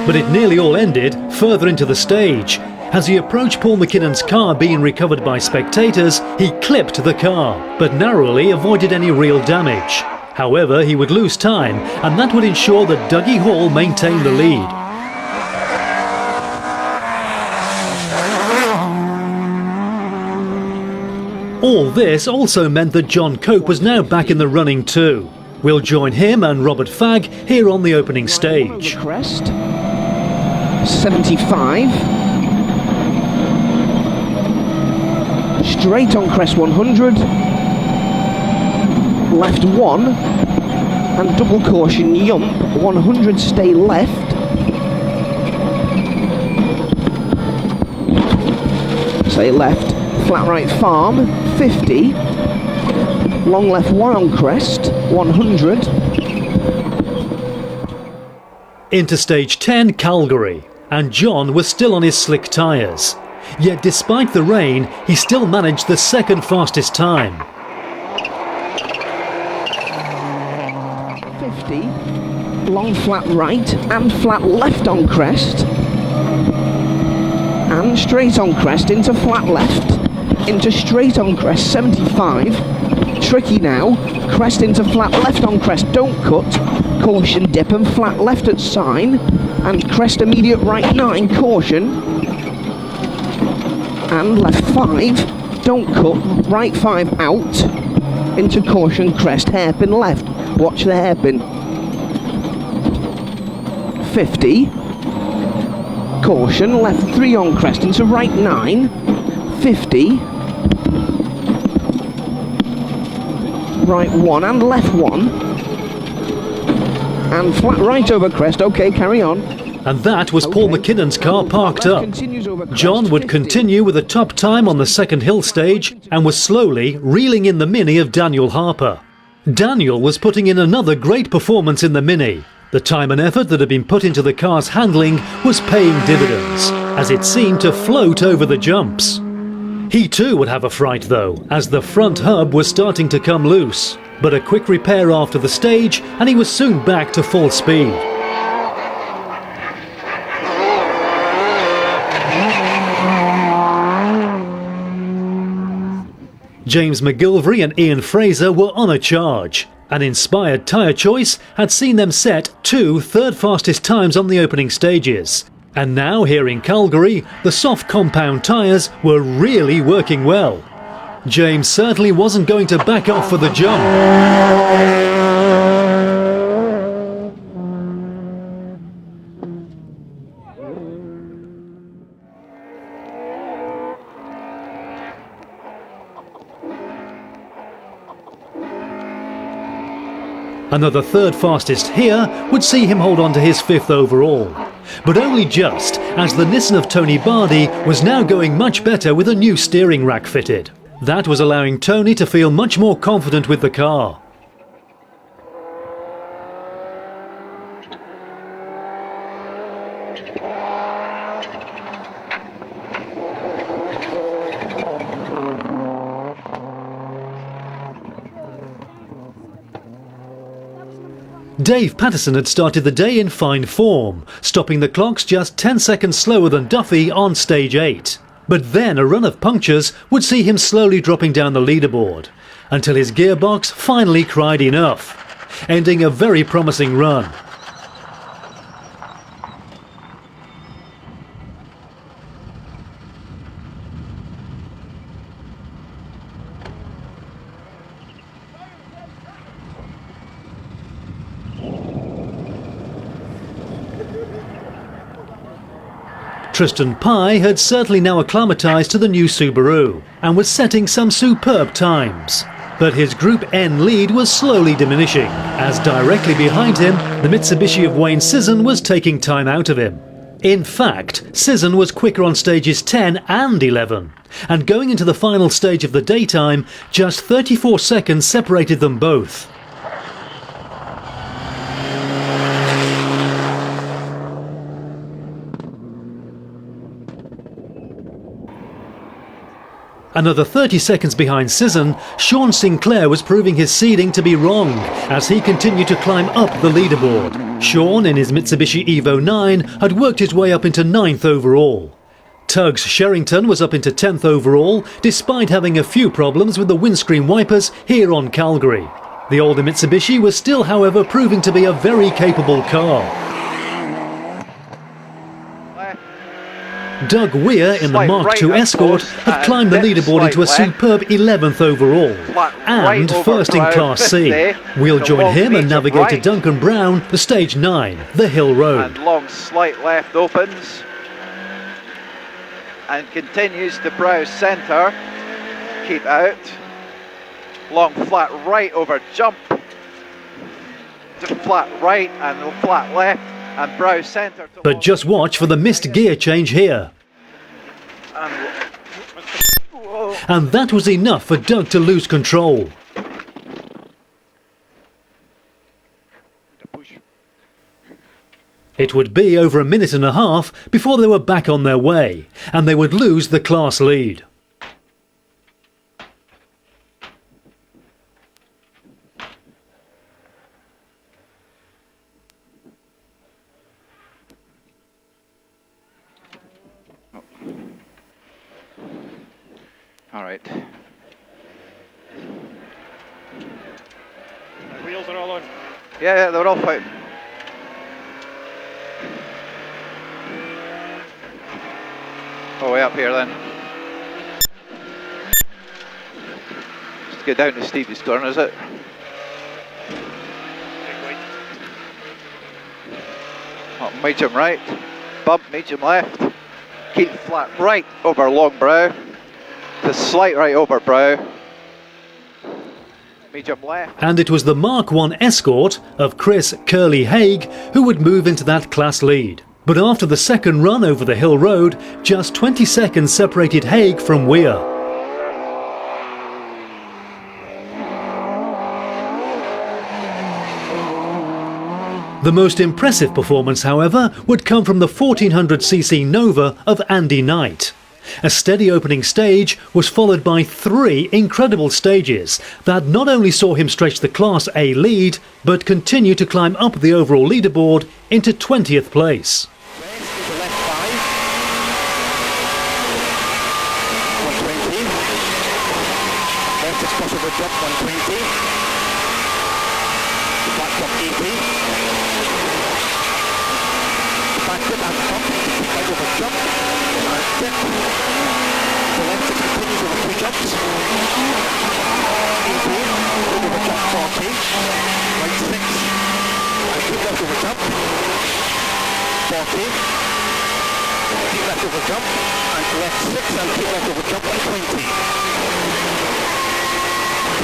But it nearly all ended further into the stage. As he approached Paul McKinnon's car being recovered by spectators, he clipped the car, but narrowly avoided any real damage. However, he would lose time, and that would ensure that Dougie Hall maintained the lead. All this also meant that John Cope was now back in the running too. We'll join him and Robert Fagg here on the opening stage. Crest, 75. Straight on crest 100, left 1, and double caution yump, 100 stay left, stay left, flat right farm, 50, long left 1 on crest, 100. Into stage 10, Calgary, and John was still on his slick tyres. Yet despite the rain, he still managed the second fastest time. 50, long flat right and flat left on crest, and straight on crest into flat left, into straight on crest 75, tricky now, crest into flat left on crest, don't cut, caution dip and flat left at sign, and crest immediate right 9, caution, and left 5, don't cut, right 5 out, into caution crest, hairpin left, watch the hairpin, 50, caution, left 3 on crest, into right 9, 50, right 1 and left 1, and flat right over crest, okay, carry on. And that was Paul McKinnon's car parked up. John would continue with a top time on the second hill stage and was slowly reeling in the Mini of Daniel Harper. Daniel was putting in another great performance in the Mini. The time and effort that had been put into the car's handling was paying dividends, as it seemed to float over the jumps. He too would have a fright though, as the front hub was starting to come loose. But a quick repair after the stage and he was soon back to full speed. James McGilvery and Ian Fraser were on a charge. An inspired tyre choice had seen them set 2 third fastest times on the opening stages. And now here in Calgary, the soft compound tyres were really working well. James certainly wasn't going to back off for the jump. Another third fastest here would see him hold on to his 5th overall. But only just, as the Nissan of Tony Bardi was now going much better with a new steering rack fitted. That was allowing Tony to feel much more confident with the car. Dave Patterson had started the day in fine form, stopping the clocks just 10 seconds slower than Duffy on stage 8. But then a run of punctures would see him slowly dropping down the leaderboard, until his gearbox finally cried enough, ending a very promising run. Tristan Pye had certainly now acclimatised to the new Subaru and was setting some superb times. But his Group N lead was slowly diminishing, as directly behind him, the Mitsubishi of Wayne Sisson was taking time out of him. In fact, Sisson was quicker on stages 10 and 11, and going into the final stage of the daytime, just 34 seconds separated them both. Another 30 seconds behind Sisson, Sean Sinclair was proving his seeding to be wrong as he continued to climb up the leaderboard. Sean, in his Mitsubishi Evo 9, had worked his way up into 9th overall. Tugs Sherrington was up into 10th overall, despite having a few problems with the windscreen wipers here on Calgary. The older Mitsubishi was still, however, proving to be a very capable car. Doug Weir in the Mark II Escort had climbed the leaderboard into a superb 11th overall and first in Class C. We'll join him and navigator Duncan Brown to stage 9, the Hill Road. And long slight left opens and continues to browse centre, keep out, long flat right over jump, to flat right and flat left, and browse centre. But just watch for the missed gear change here. And that was enough for Doug to lose control. It would be over a minute and a half before they were back on their way, and they would lose the class lead. All right. The wheels are all on. Yeah, they're all fine. Oh, way up here then. Just get down to Stevie's turn, is it? Oh, medium right, bump, medium left, keep flat right over long brow. The slight right over brow, medium left. And it was the Mark I Escort of Chris Curly Haig who would move into that class lead. But after the second run over the Hill Road, just 20 seconds separated Haig from Weir. The most impressive performance, however, would come from the 1400cc Nova of Andy Knight. A steady opening stage was followed by 3 incredible stages that not only saw him stretch the Class A lead, but continue to climb up the overall leaderboard into 20th place.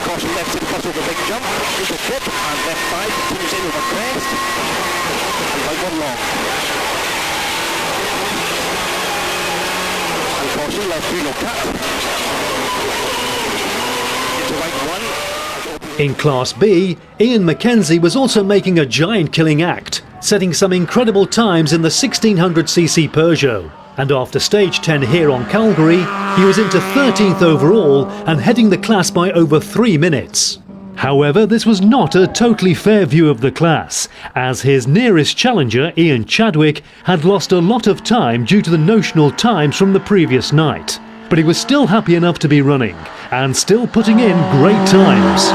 Caution left 6 plus over big jump, little flip, and left 5 continues in over crest, and right 1 long. And caution left 3 no cut, into right 1. In Class B, Ian McKenzie was also making a giant killing act, setting some incredible times in the 1600cc Peugeot. And after stage 10 here on Calgary, he was into 13th overall and heading the class by over 3 minutes. However, this was not a totally fair view of the class, as his nearest challenger, Ian Chadwick, had lost a lot of time due to the notional times from the previous night. But he was still happy enough to be running, and still putting in great times.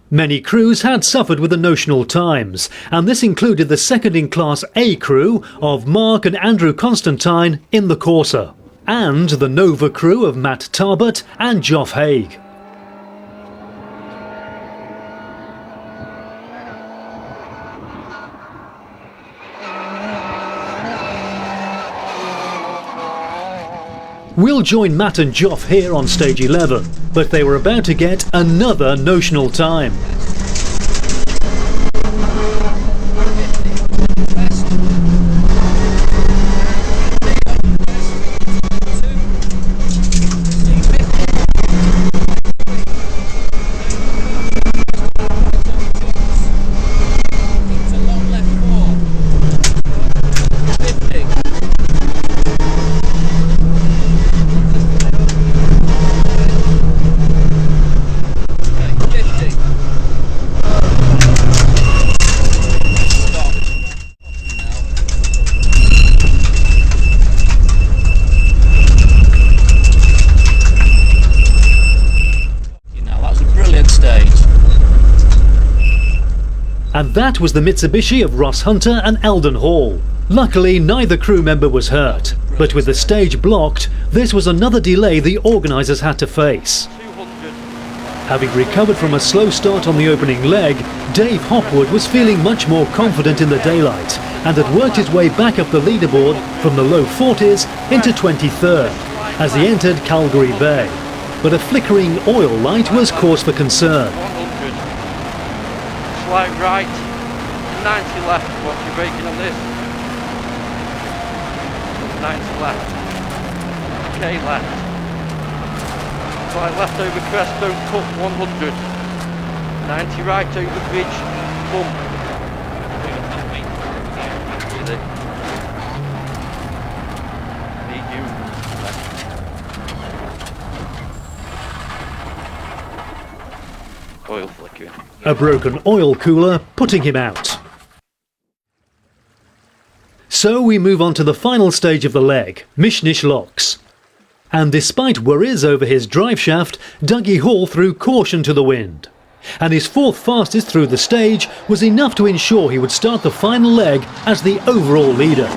Many crews had suffered with the notional times, and this included the second in Class A crew of Mark and Andrew Constantine in the Corsa, and the Nova crew of Matt Tarbert and Geoff Haig. We'll join Matt and Geoff here on stage 11, but they were about to get another notional time. And that was the Mitsubishi of Ross Hunter and Eldon Hall. Luckily, neither crew member was hurt, but with the stage blocked, this was another delay the organisers had to face. Having recovered from a slow start on the opening leg, Dave Hopwood was feeling much more confident in the daylight and had worked his way back up the leaderboard from the low 40s into 23rd as he entered Calgary Bay. But a flickering oil light was cause for concern. Slight right, 90 left, what's your braking on this? 90 left, K left. Slight left over crest, don't cut, 100. 90 right over bridge, bump. Oil flickering. A broken oil cooler putting him out. So we move on to the final stage of the leg, Mishnish Locks. And despite worries over his drive shaft, Dougie Hall threw caution to the wind. And his fourth fastest through the stage was enough to ensure he would start the final leg as the overall leader.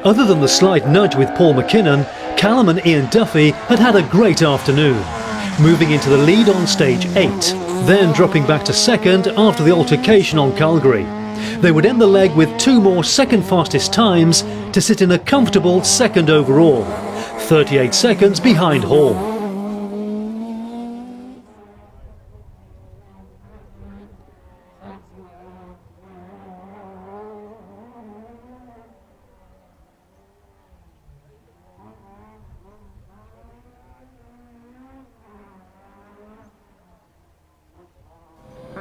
Other than the slight nudge with Paul McKinnon, Callum and Ian Duffy had had a great afternoon, moving into the lead on stage 8, then dropping back to second after the altercation on Calgary. They would end the leg with 2 more second fastest times to sit in a comfortable second overall, 38 seconds behind Hall.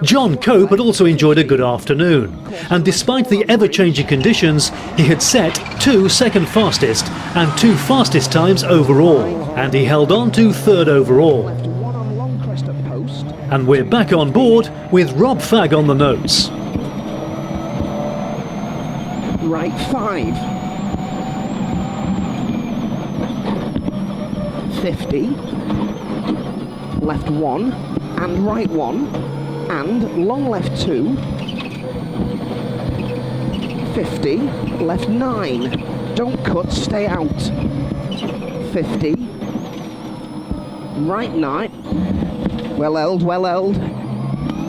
John Cope had also enjoyed a good afternoon, and despite the ever-changing conditions, he had set 2 second fastest and 2 fastest times overall, and he held on to 3rd overall. And we're back on board with Rob Fagg on the notes. Right 5. 50. Left 1 and right 1. And long left 2, 50, left 9, don't cut, stay out, 50, right 9, well held,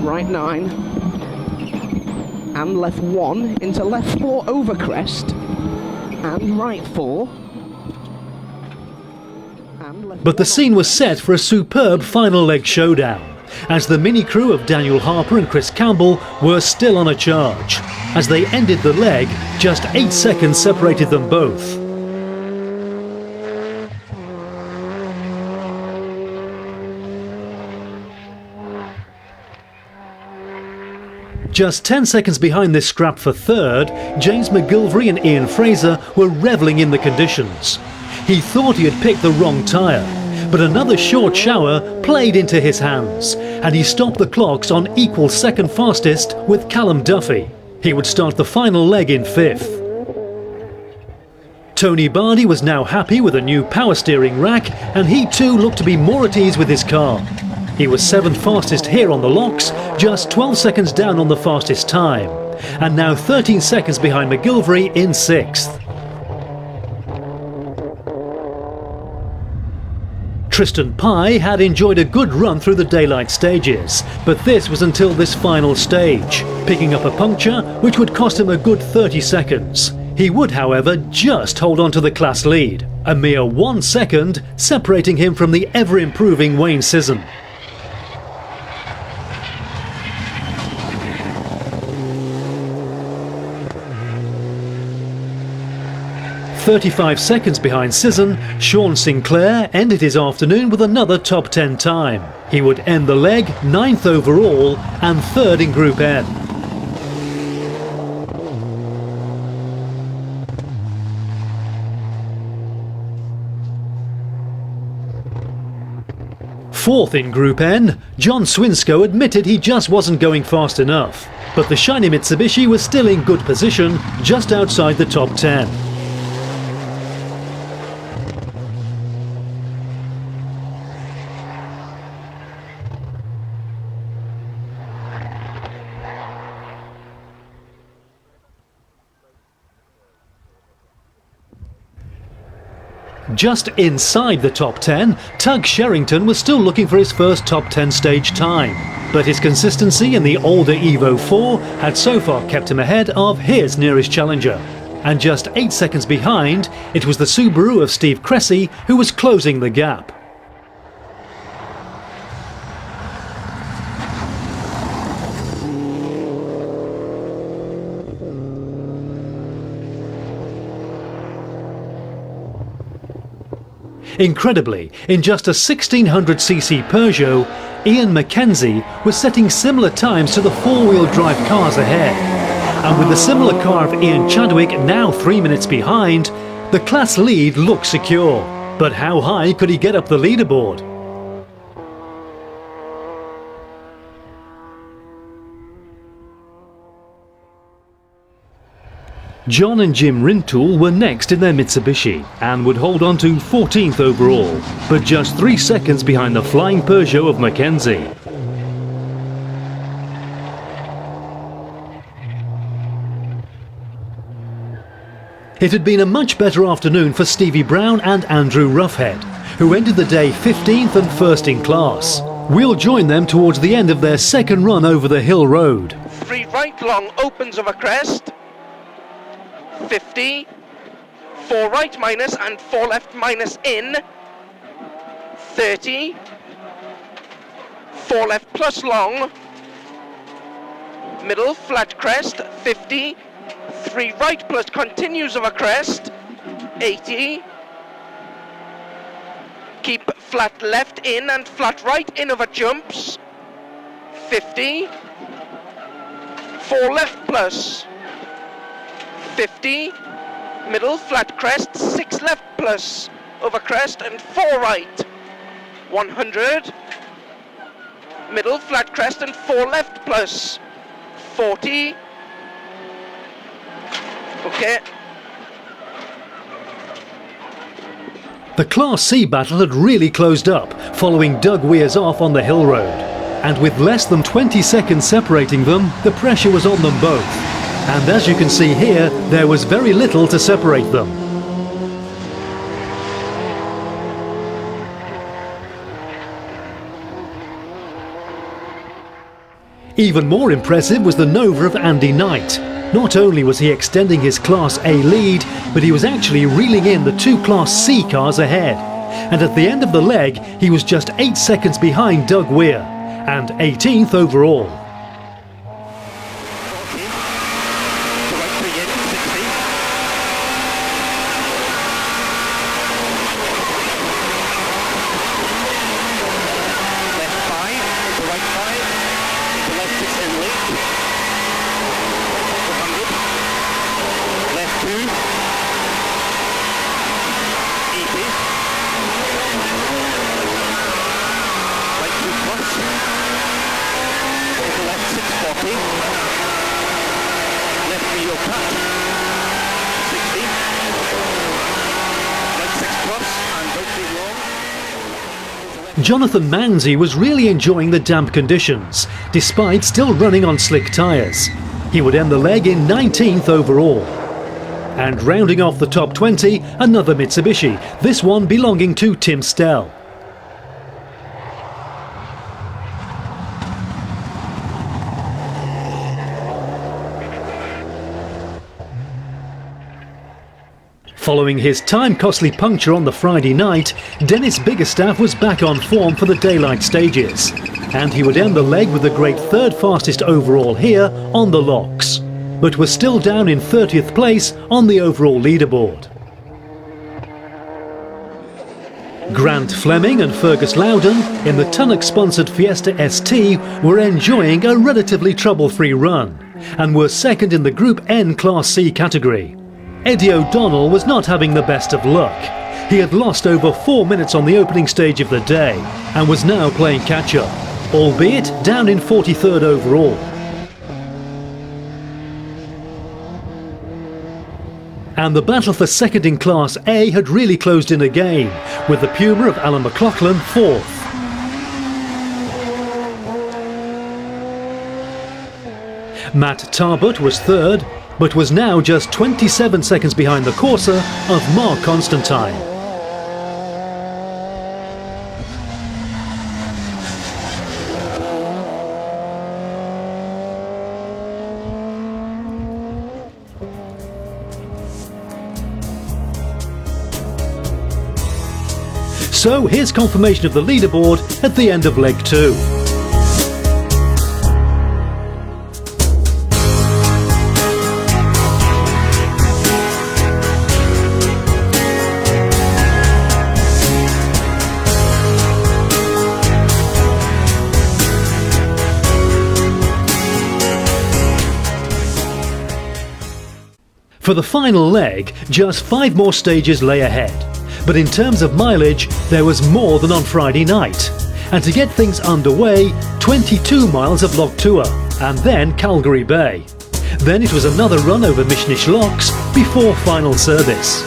right 9, and left 1 into left 4 over crest, and right 4. But the scene was set for a superb final leg showdown, as the mini crew of Daniel Harper and Chris Campbell were still on a charge. As they ended the leg, just 8 seconds separated them both. Just 10 seconds behind this scrap for 3rd, James McGilvery and Ian Fraser were revelling in the conditions. He thought he had picked the wrong tyre, but another short shower played into his hands, and he stopped the clocks on equal second fastest with Callum Duffy. He would start the final leg in 5th. Tony Bardi was now happy with a new power steering rack, and he too looked to be more at ease with his car. He was 7th fastest here on the locks, just 12 seconds down on the fastest time, and now 13 seconds behind McGilvery in 6th. Tristan Pye had enjoyed a good run through the daylight stages, but this was until this final stage, picking up a puncture which would cost him a good 30 seconds. He would, however, just hold on to the class lead, a mere 1 second separating him from the ever-improving Wayne Sisson. 35 seconds behind Sisson, Sean Sinclair ended his afternoon with another top 10 time. He would end the leg 9th overall and 3rd in Group N. Fourth in Group N, John Swinsko admitted he just wasn't going fast enough, but the shiny Mitsubishi was still in good position, just outside the top 10. Just inside the top 10, Tug Sherrington was still looking for his first top 10 stage time, but his consistency in the older Evo 4 had so far kept him ahead of his nearest challenger. And just 8 seconds behind, it was the Subaru of Steve Cressy who was closing the gap. Incredibly, in just a 1600cc Peugeot, Ian Mackenzie was setting similar times to the four-wheel drive cars ahead. And with the similar car of Ian Chadwick now 3 minutes behind, the class lead looked secure. But how high could he get up the leaderboard? John and Jim Rintoul were next in their Mitsubishi and would hold on to 14th overall, but just 3 seconds behind the flying Peugeot of Mackenzie. It had been a much better afternoon for Stevie Brown and Andrew Roughhead, who ended the day 15th and 1st in class. We'll join them towards the end of their second run over the hill road. 3 right long opens of a crest. 50, 4 right minus and 4 left minus in, 30, 4 left plus long, middle flat crest, 50, 3 right plus continues of a crest, 80, keep flat left in and flat right in of a jumps, 50, 4 left plus, 50, middle flat crest, 6 left plus over crest and 4 right, 100, middle flat crest and 4 left plus, 40, okay. The Class C battle had really closed up following Doug Weir's off on the hill road, and with less than 20 seconds separating them, the pressure was on them both. And as you can see here, there was very little to separate them. Even more impressive was the Nova of Andy Knight. Not only was he extending his Class A lead, but he was actually reeling in the 2 Class C cars ahead. And at the end of the leg, he was just 8 seconds behind Doug Weir, and 18th overall. Jonathan Manzi was really enjoying the damp conditions, despite still running on slick tyres. He would end the leg in 19th overall. And rounding off the top 20, another Mitsubishi, this one belonging to Tim Stell. Following his time-costly puncture on the Friday night, Dennis Biggerstaff was back on form for the daylight stages, and he would end the leg with the great 3rd fastest overall here on the locks, but was still down in 30th place on the overall leaderboard. Grant Fleming and Fergus Loudon in the Tunnock-sponsored Fiesta ST were enjoying a relatively trouble-free run and were second in the Group N Class C category. Eddie O'Donnell was not having the best of luck. He had lost over 4 minutes on the opening stage of the day and was now playing catch-up, albeit down in 43rd overall. And the battle for second in Class A had really closed in again, with the Puma of Alan McLaughlin fourth. Matt Tarbut was third, but was now just 27 seconds behind the Corsa of Mark Constantine. So here's confirmation of the leaderboard at the end of leg 2. For the final leg, just 5 more stages lay ahead. But in terms of mileage, there was more than on Friday night. And to get things underway, 22 miles of Loch Tour, and then Calgary Bay. Then it was another run over Mishnish Locks before final service.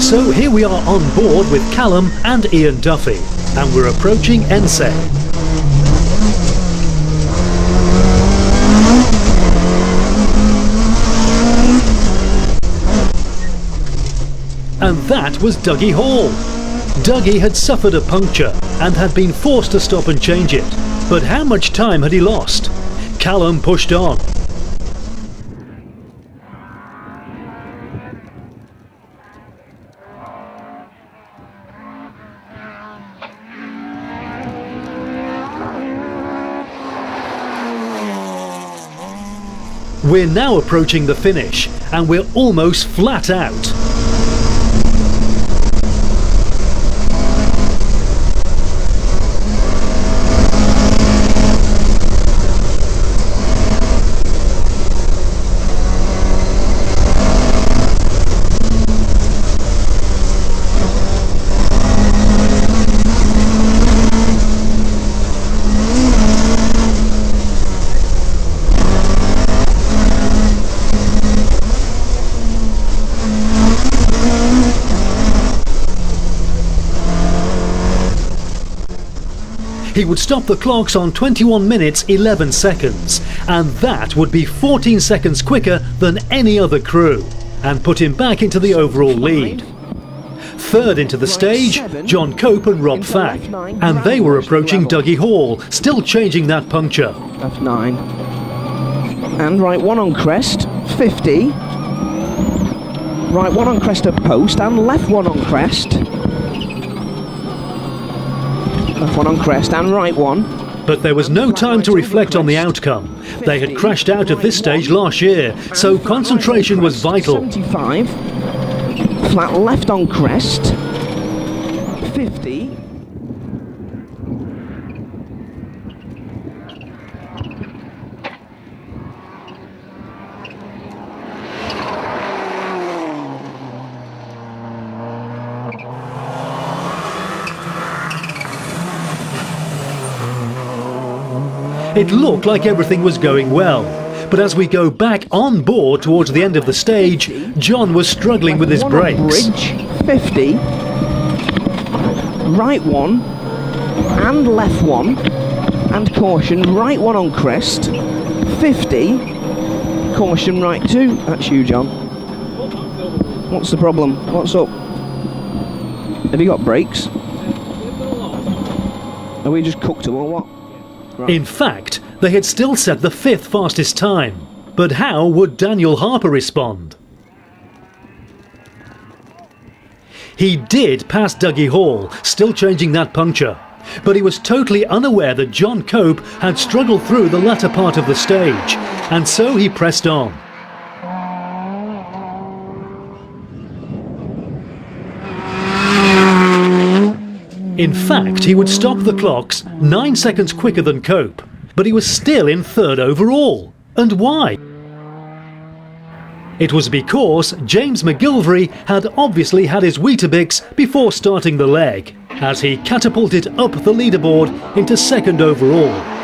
So here we are on board with Callum and Ian Duffy, and we're approaching Ensay. And that was Dougie Hall. Dougie had suffered a puncture and had been forced to stop and change it. But how much time had he lost? Callum pushed on. We're now approaching the finish, and we're almost flat out. He would stop the clocks on 21 minutes 11 seconds, and that would be 14 seconds quicker than any other crew, and put him back into the overall lead. Third into the stage, John Cope and Rob Fack, and they were approaching Dougie Hall, still changing that puncture. Left 9. And right 1 on crest, 50. Right 1 on crest at post, and left 1 on crest. Left 1 on crest and right 1. But there was no time to reflect on the outcome. They had crashed out at this stage last year, so concentration was vital. 75. Flat left on crest. 50. It looked like everything was going well, but as we go back on board towards the end of the stage, John was struggling with his brakes. Bridge, 50, right 1, and left 1, and caution, right 1 on crest, 50, caution, right 2, that's you, John. What's the problem? What's up? Have you got brakes? Are we just cooked them or what? Right. In fact, they had still set the 5th fastest time. But how would Daniel Harper respond? He did pass Dougie Hall, still changing that puncture. But he was totally unaware that John Cope had struggled through the latter part of the stage, and so he pressed on. In fact, he would stop the clocks 9 seconds quicker than Cope, but he was still in third overall. And why? It was because James McGilvray had obviously had his Weetabix before starting the leg, as he catapulted up the leaderboard into second overall.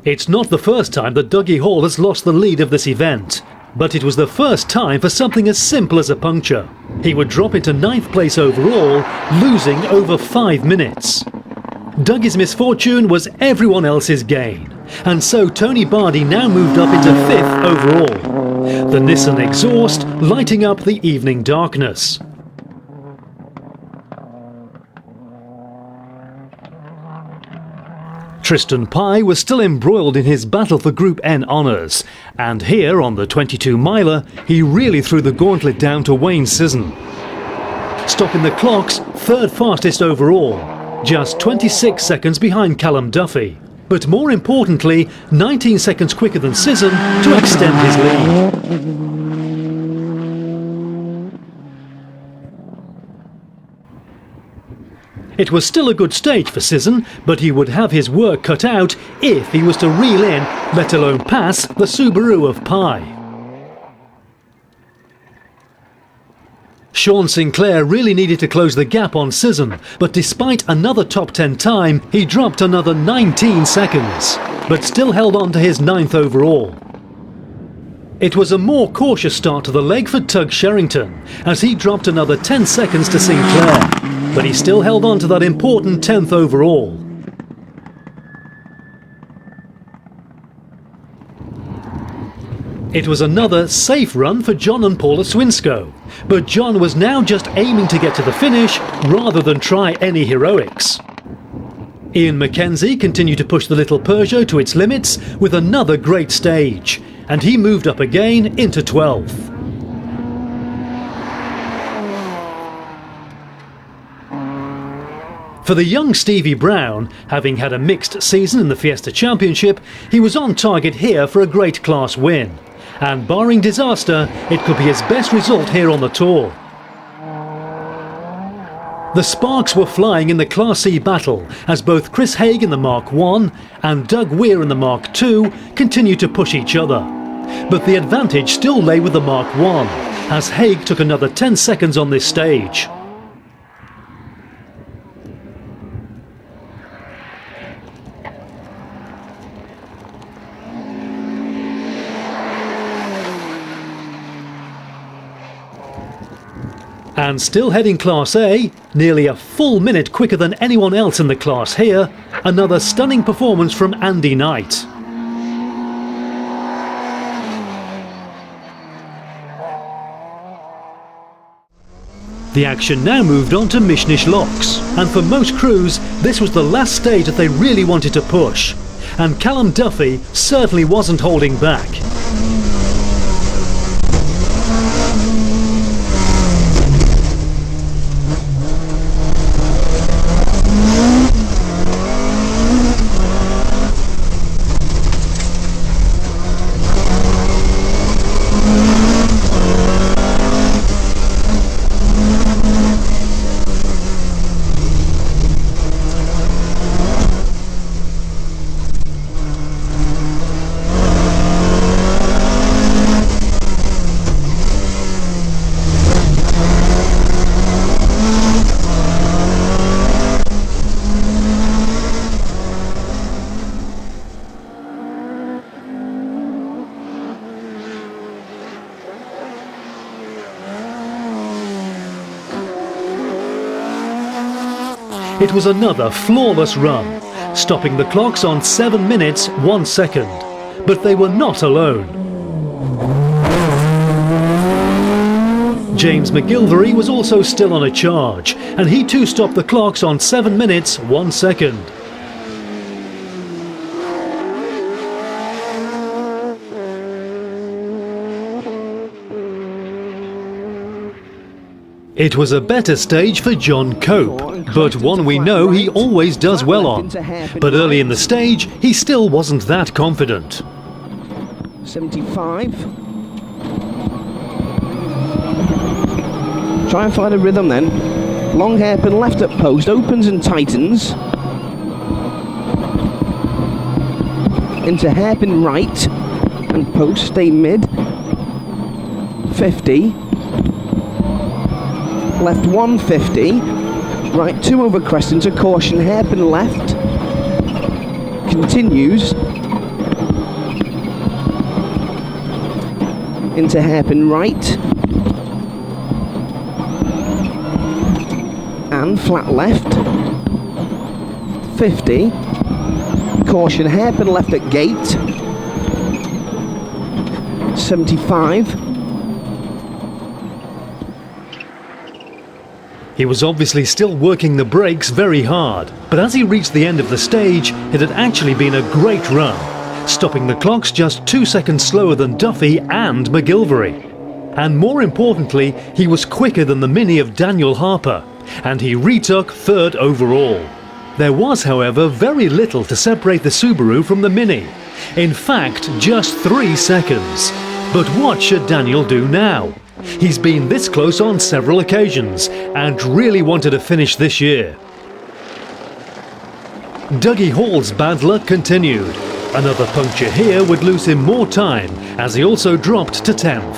It's not the first time that Dougie Hall has lost the lead of this event, but it was the first time for something as simple as a puncture. He would drop into 9th place overall, losing over 5 minutes. Dougie's misfortune was everyone else's gain, and so Tony Bardi now moved up into 5th overall, the Nissan exhaust lighting up the evening darkness. Tristan Pye was still embroiled in his battle for Group N honours, and here on the 22-miler he really threw the gauntlet down to Wayne Sisson. Stopping the clocks, 3rd fastest overall, just 26 seconds behind Callum Duffy, but more importantly 19 seconds quicker than Sisson to extend his lead. It was still a good stage for Sisson, but he would have his work cut out if he was to reel in, let alone pass, the Subaru of Pye. Sean Sinclair really needed to close the gap on Sisson, but despite another top 10 time, he dropped another 19 seconds, but still held on to his 9th overall. It was a more cautious start to the leg for Tug Sherrington, as he dropped another 10 seconds to Sinclair, but he still held on to that important 10th overall. It was another safe run for John and Paula Swinsko, but John was now just aiming to get to the finish rather than try any heroics. Ian Mackenzie continued to push the little Peugeot to its limits with another great stage, and he moved up again into 12th. For the young Stevie Brown, having had a mixed season in the Fiesta Championship, he was on target here for a great class win, and barring disaster, it could be his best result here on the Tour. The sparks were flying in the Class C battle as both Chris Haig in the Mark I and Doug Weir in the Mark II continued to push each other. But the advantage still lay with the Mark I, as Haig took another 10 seconds on this stage. And still heading Class A, nearly a full minute quicker than anyone else in the class here, another stunning performance from Andy Knight. The action now moved on to Mishnish Locks, and for most crews this was the last stage that they really wanted to push, and Callum Duffy certainly wasn't holding back. It was another flawless run, stopping the clocks on 7 minutes 1 second. But they were not alone. James McGilvery was also still on a charge, and he too stopped the clocks on 7 minutes 1 second. It was a better stage for John Cope, but one we know he always does well on. But early in the stage, he still wasn't that confident. 75. Try and find a rhythm then. Long hairpin left at post, opens and tightens. Into hairpin right and post, stay mid. 50. Left 150, right 2 over crest into caution, hairpin left, continues, into hairpin right, and flat left, 50, caution, hairpin left at gate, 75, He was obviously still working the brakes very hard, but as he reached the end of the stage, it had actually been a great run, stopping the clocks just 2 seconds slower than Duffy and McGilvery. And more importantly, he was quicker than the Mini of Daniel Harper, and he retook 3rd overall. There was, however, very little to separate the Subaru from the Mini. In fact, just 3 seconds. But what should Daniel do now? He's been this close on several occasions and really wanted to finish this year. Dougie Hall's bad luck continued. Another puncture here would lose him more time, as he also dropped to 10th.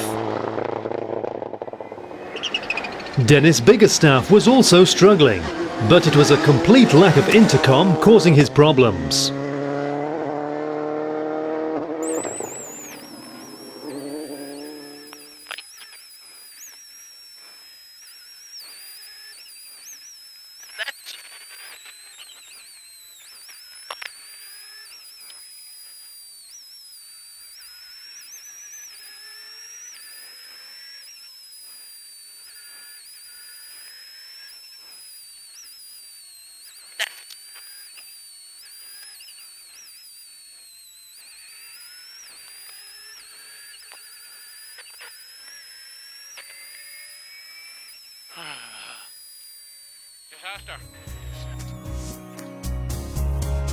Dennis Biggerstaff was also struggling, but it was a complete lack of intercom causing his problems.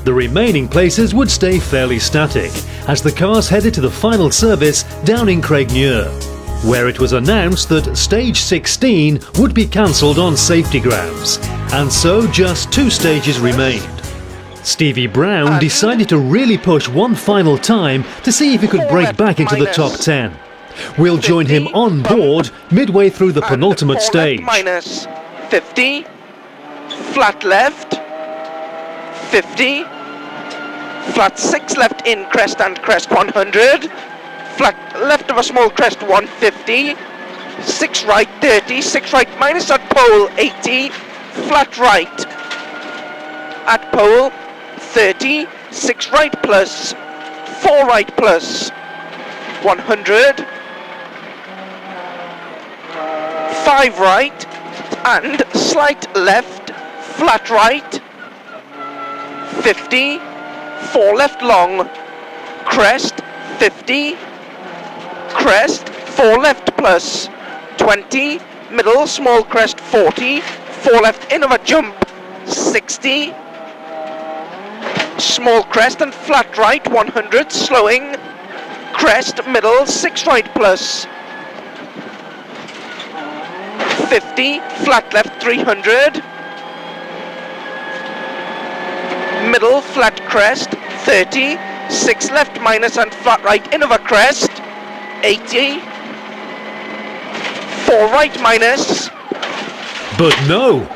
The remaining places would stay fairly static as the cars headed to the final service down in Craigmuir, where it was announced that stage 16 would be cancelled on safety grounds, and so just 2 stages remained. Stevie Brown decided to really push one final time to see if he could break back into the top 10. We'll join him on board midway through the penultimate stage. Minus 50, flat left, 50, flat 6 left in crest and crest 100, flat left of a small crest 150, 6 right 30, 6 right minus at pole 80, flat right at pole 30, 6 right plus, 4 right plus 100, 5 right and slight left, flat right 50, 4 left long, crest 50, crest 4 left plus 20, middle small crest 40, 4 left in of a jump 60, small crest and flat right 100, slowing, crest middle 6 right plus 50, flat left 300, middle flat crest 30, 6 left minus and flat right in of a crest 80, 4 right minus, but no.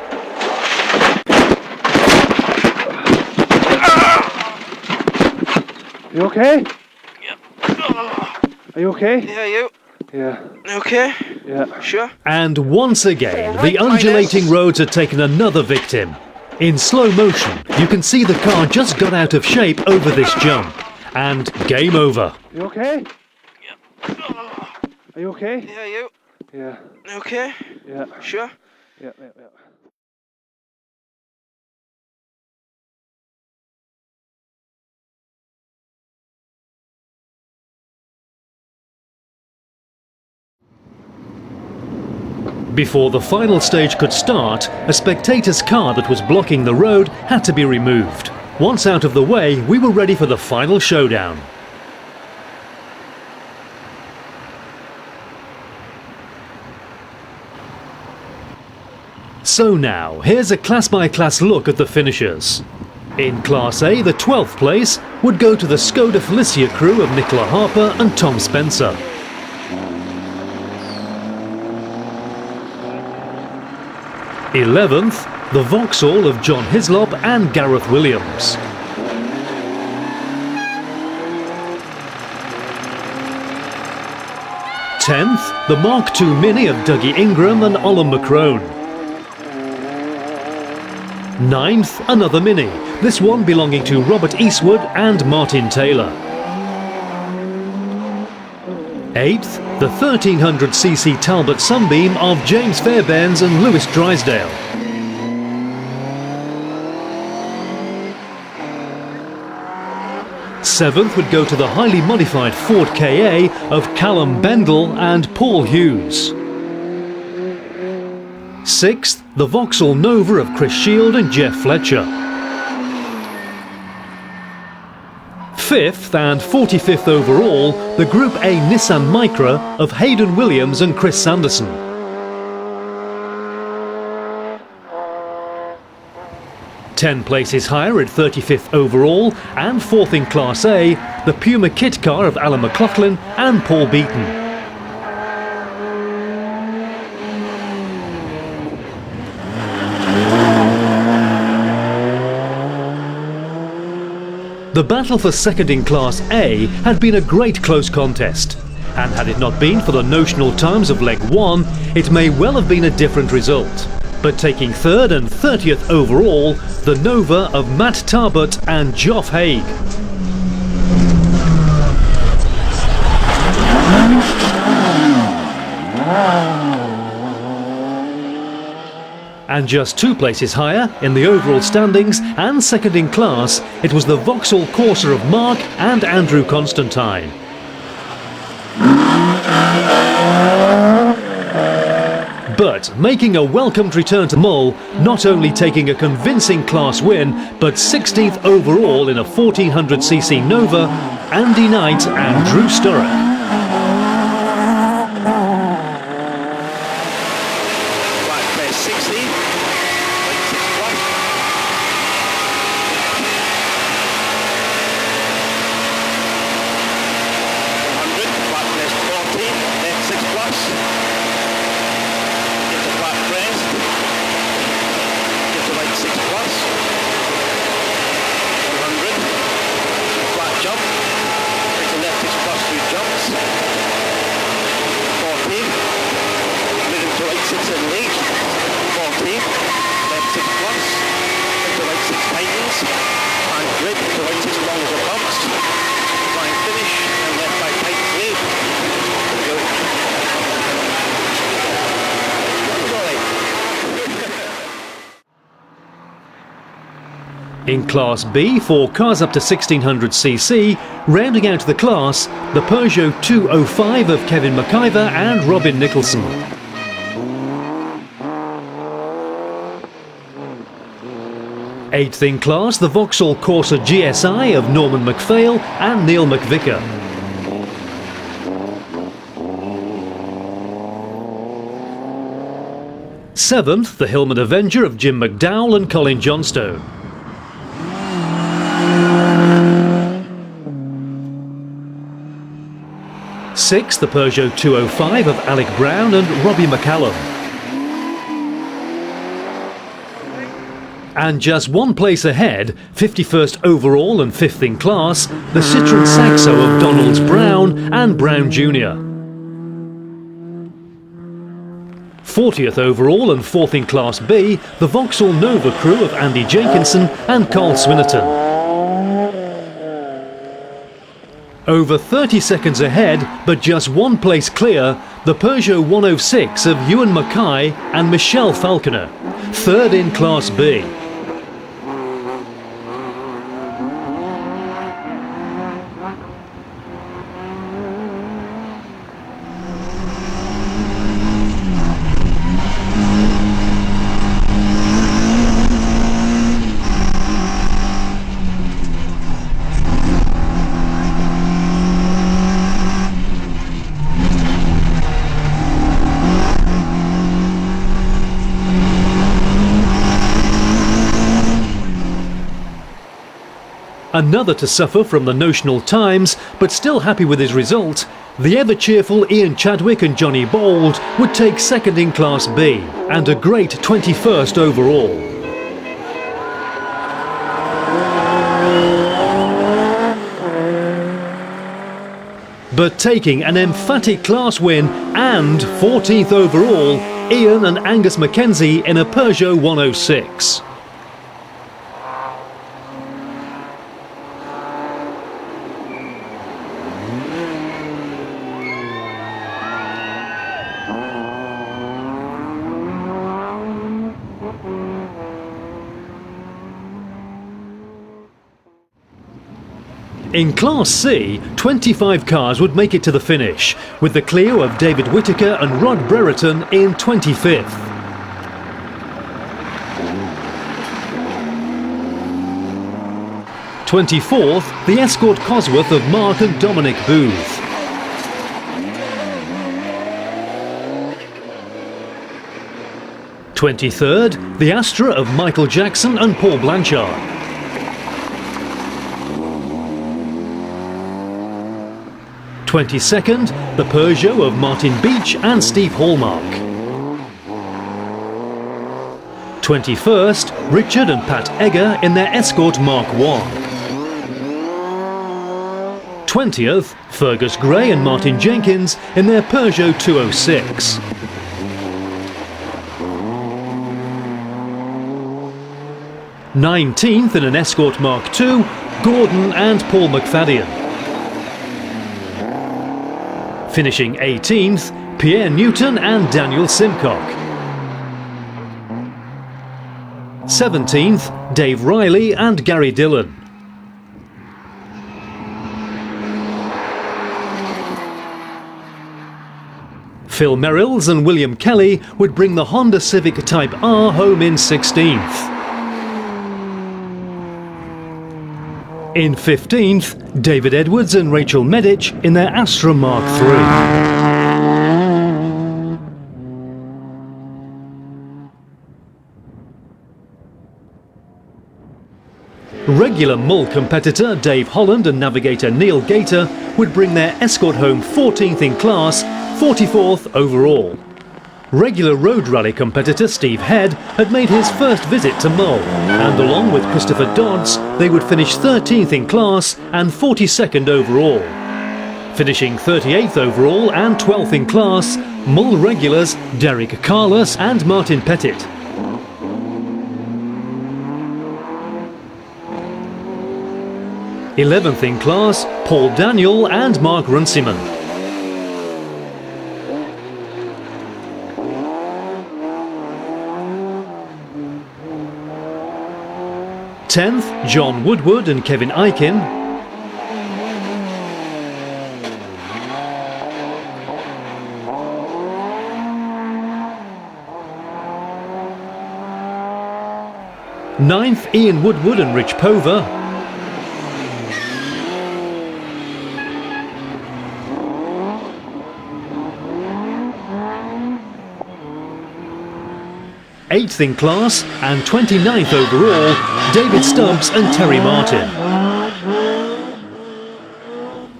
You okay? Yeah. Are you okay? Yeah, you? Yeah. Okay? Yeah. Sure? And once again, the undulating roads had taken another victim. In slow motion, you can see the car just got out of shape over this jump. and game over. You okay? Yeah. Are you okay? Yeah, you? Yeah. Okay? Yeah. Sure? Yeah. Before the final stage could start, a spectator's car that was blocking the road had to be removed. Once out of the way, we were ready for the final showdown. So now, here's a class-by-class look at the finishers. In Class A, the 12th place would go to the Skoda Felicia crew of Nicola Harper and Tom Spencer. '11th, the Vauxhall of John Hislop and Gareth Williams. '10th, the Mark II Mini of Dougie Ingram and Olam McCrone. 9th, another Mini, this one belonging to Robert Eastwood and Martin Taylor. 8th, the 1300cc Talbot Sunbeam of James Fairbairns and Lewis Drysdale. 7th would go to the highly modified Ford KA of Callum Bendel and Paul Hughes. 6th, the Vauxhall Nova of Chris Shield and Jeff Fletcher. 5th and 45th overall, the Group A Nissan Micra of Hayden Williams and Chris Sanderson. 10 places higher at 35th overall and 4th in Class A, the Puma kit car of Alan McLaughlin and Paul Beaton. The battle for second in Class A had been a great close contest, and had it not been for the notional times of Leg 1, it may well have been a different result. But taking 3rd and 30th overall, the Nova of Matt Tarbut and Geoff Haig. And just 2 places higher in the overall standings and second in class, it was the Vauxhall Corsa of Mark and Andrew Constantine. But making a welcomed return to Mull, not only taking a convincing class win, but 16th overall in a 1400cc Nova, Andy Knight and Drew Sturrock. In Class B, for cars up to 1600cc, rounding out the class, the Peugeot 205 of Kevin McIver and Robin Nicholson. Eighth in class, the Vauxhall Corsa GSI of Norman McPhail and Neil McVicker. Seventh, the Hillman Avenger of Jim McDowell and Colin Johnstone. Sixth, the Peugeot 205 of Alec Brown and Robbie McCallum. And just 1 place ahead, 51st overall and 5th in class, the Citroën Saxo of Donalds Brown and Brown Jr. 40th overall and 4th in Class B, the Vauxhall Nova crew of Andy Jenkinson and Carl Swinnerton. Over 30 seconds ahead, but just one place clear, the Peugeot 106 of Ewan Mackay and Michelle Falconer, third in Class B. Another to suffer from the notional times, but still happy with his result, the ever-cheerful Ian Chadwick and Johnny Bold would take second in Class B and a great 21st overall. But taking an emphatic class win and 14th overall, Ian and Angus Mackenzie in a Peugeot 106. In Class C, 25 cars would make it to the finish, with the Clio of David Whittaker and Rod Brereton in 25th. '24th, the Escort Cosworth of Mark and Dominic Booth. '23rd, the Astra of Michael Jackson and Paul Blanchard. '22nd, the Peugeot of Martin Beach and Steve Hallmark. '21st, Richard and Pat Egger in their Escort Mark I. '20th, Fergus Gray and Martin Jenkins in their Peugeot 206. '19th in an Escort Mark II, Gordon and Paul McFadden. Finishing 18th, Pierre Newton and Daniel Simcock. 17th, Dave Riley and Gary Dillon. Phil Merrills and William Kelly would bring the Honda Civic Type R home in 16th. In 15th, David Edwards and Rachel Medich in their Astra Mark III. Regular Mull competitor Dave Holland and navigator Neil Gator would bring their Escort home 14th in class, 44th overall. Regular Road Rally competitor Steve Head had made his first visit to Mull, and along with Christopher Dodds, they would finish 13th in class and 42nd overall. Finishing 38th overall and 12th in class, Mull regulars Derek Carlos and Martin Pettit. '11th in class, Paul Daniel and Mark Runciman. 10th, John Woodward and Kevin Aiken. 9th, Ian Woodward and Rich Pover. 8th in class and 29th overall, David Stubbs and Terry Martin.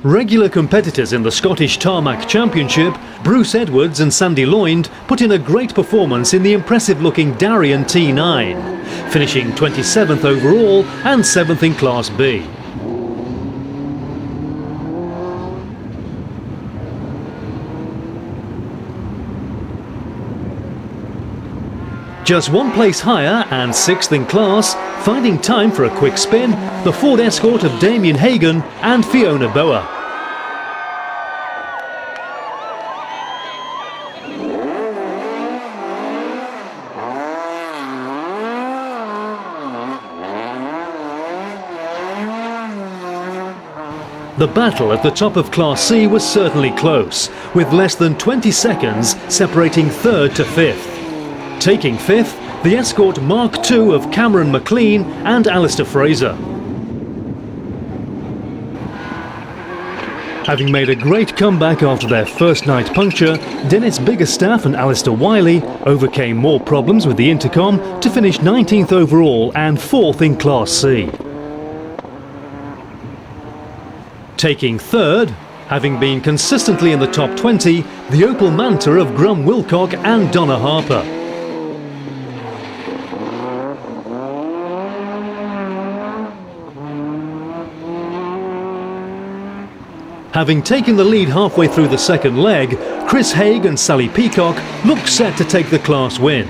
Regular competitors in the Scottish Tarmac Championship, Bruce Edwards and Sandy Loynd put in a great performance in the impressive-looking Darien T9, finishing 27th overall and 7th in Class B. Just one place higher and 6th in class, finding time for a quick spin, the Ford Escort of Damien Hagan and Fiona Boa. The battle at the top of Class C was certainly close, with less than 20 seconds separating 3rd to 5th. Taking 5th, the Escort Mark II of Cameron McLean and Alistair Fraser. Having made a great comeback after their first night puncture, Dennis Biggerstaff and Alistair Wiley overcame more problems with the intercom to finish 19th overall and 4th in Class C. Taking 3rd, having been consistently in the top 20, the Opel Manta of Grum Wilcock and Donna Harper. Having taken the lead halfway through the second leg, Chris Haig and Sally Peacock looked set to take the class win.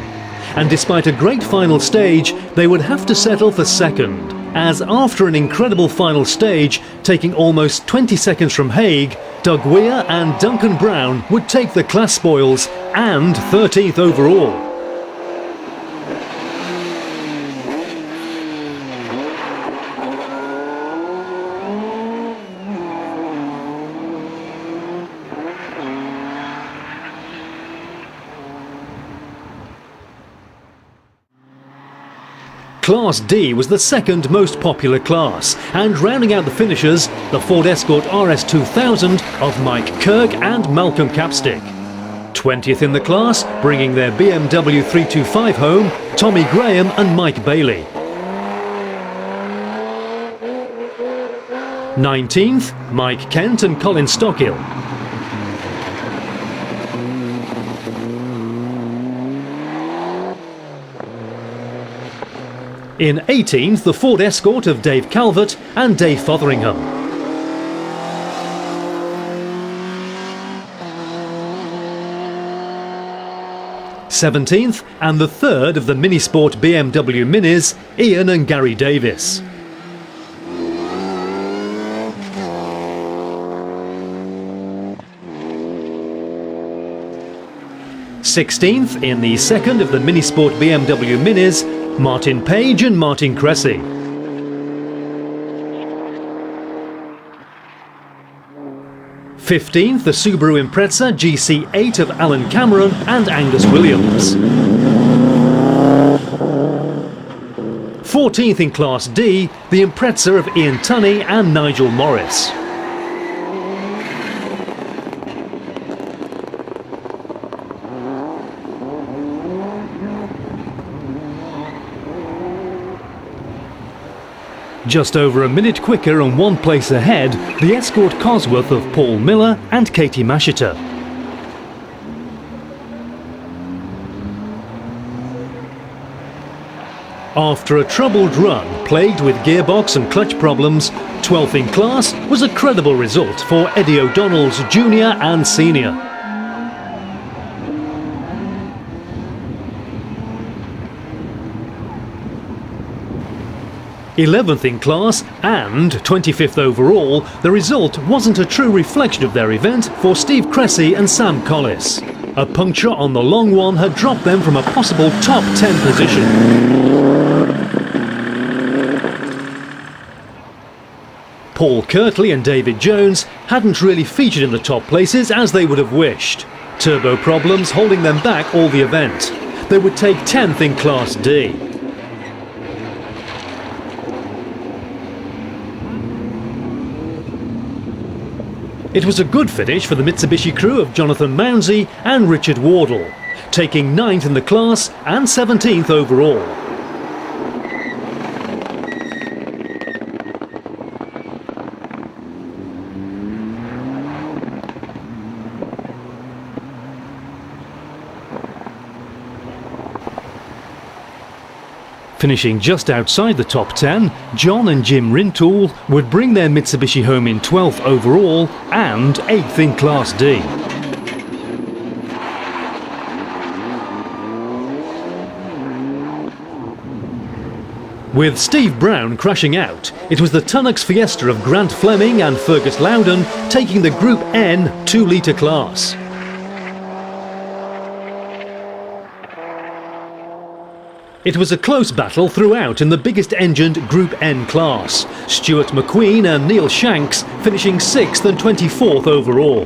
And despite a great final stage, they would have to settle for second, as after an incredible final stage, taking almost 20 seconds from Haig, Doug Weir and Duncan Brown would take the class spoils and 13th overall. Class D was the second most popular class, and rounding out the finishers, the Ford Escort RS2000 of Mike Kirk and Malcolm Capstick. 20th in the class, bringing their BMW 325 home, Tommy Graham and Mike Bailey. 19th, Mike Kent and Colin Stockill. In 18th, the Ford Escort of Dave Calvert and Dave Fotheringham. '17th, and the third of the Minisport BMW Minis, Ian and Gary Davis. '16th, in the second of the Minisport BMW Minis, Martin Page and Martin Cressy. '15th, the Subaru Impreza GC8 of Alan Cameron and Angus Williams. 14th in Class D, the Impreza of Ian Tunney and Nigel Morris. Just over a minute quicker and one place ahead, the Escort Cosworth of Paul Miller and Katie Mashiter. After a troubled run, plagued with gearbox and clutch problems, 12th in class was a credible result for Eddie O'Donnell's junior and senior. 11th in class and 25th overall, the result wasn't a true reflection of their event for Steve Cressy and Sam Collis. A puncture on the long one had dropped them from a possible top 10 position. Paul Kirtley and David Jones hadn't really featured in the top places as they would have wished. Turbo problems holding them back all the event. They would take 10th in Class D. It was a good finish for the Mitsubishi crew of Jonathan Mounsey and Richard Wardle, taking 9th in the class and 17th overall. Finishing just outside the top 10, John and Jim Rintoul would bring their Mitsubishi home in 12th overall and 8th in Class D. With Steve Brown crashing out, it was the Tunnocks Fiesta of Grant Fleming and Fergus Loudon taking the Group N 2-litre class. It was a close battle throughout in the biggest engined Group N class, Stuart McQueen and Neil Shanks finishing 6th and 24th overall.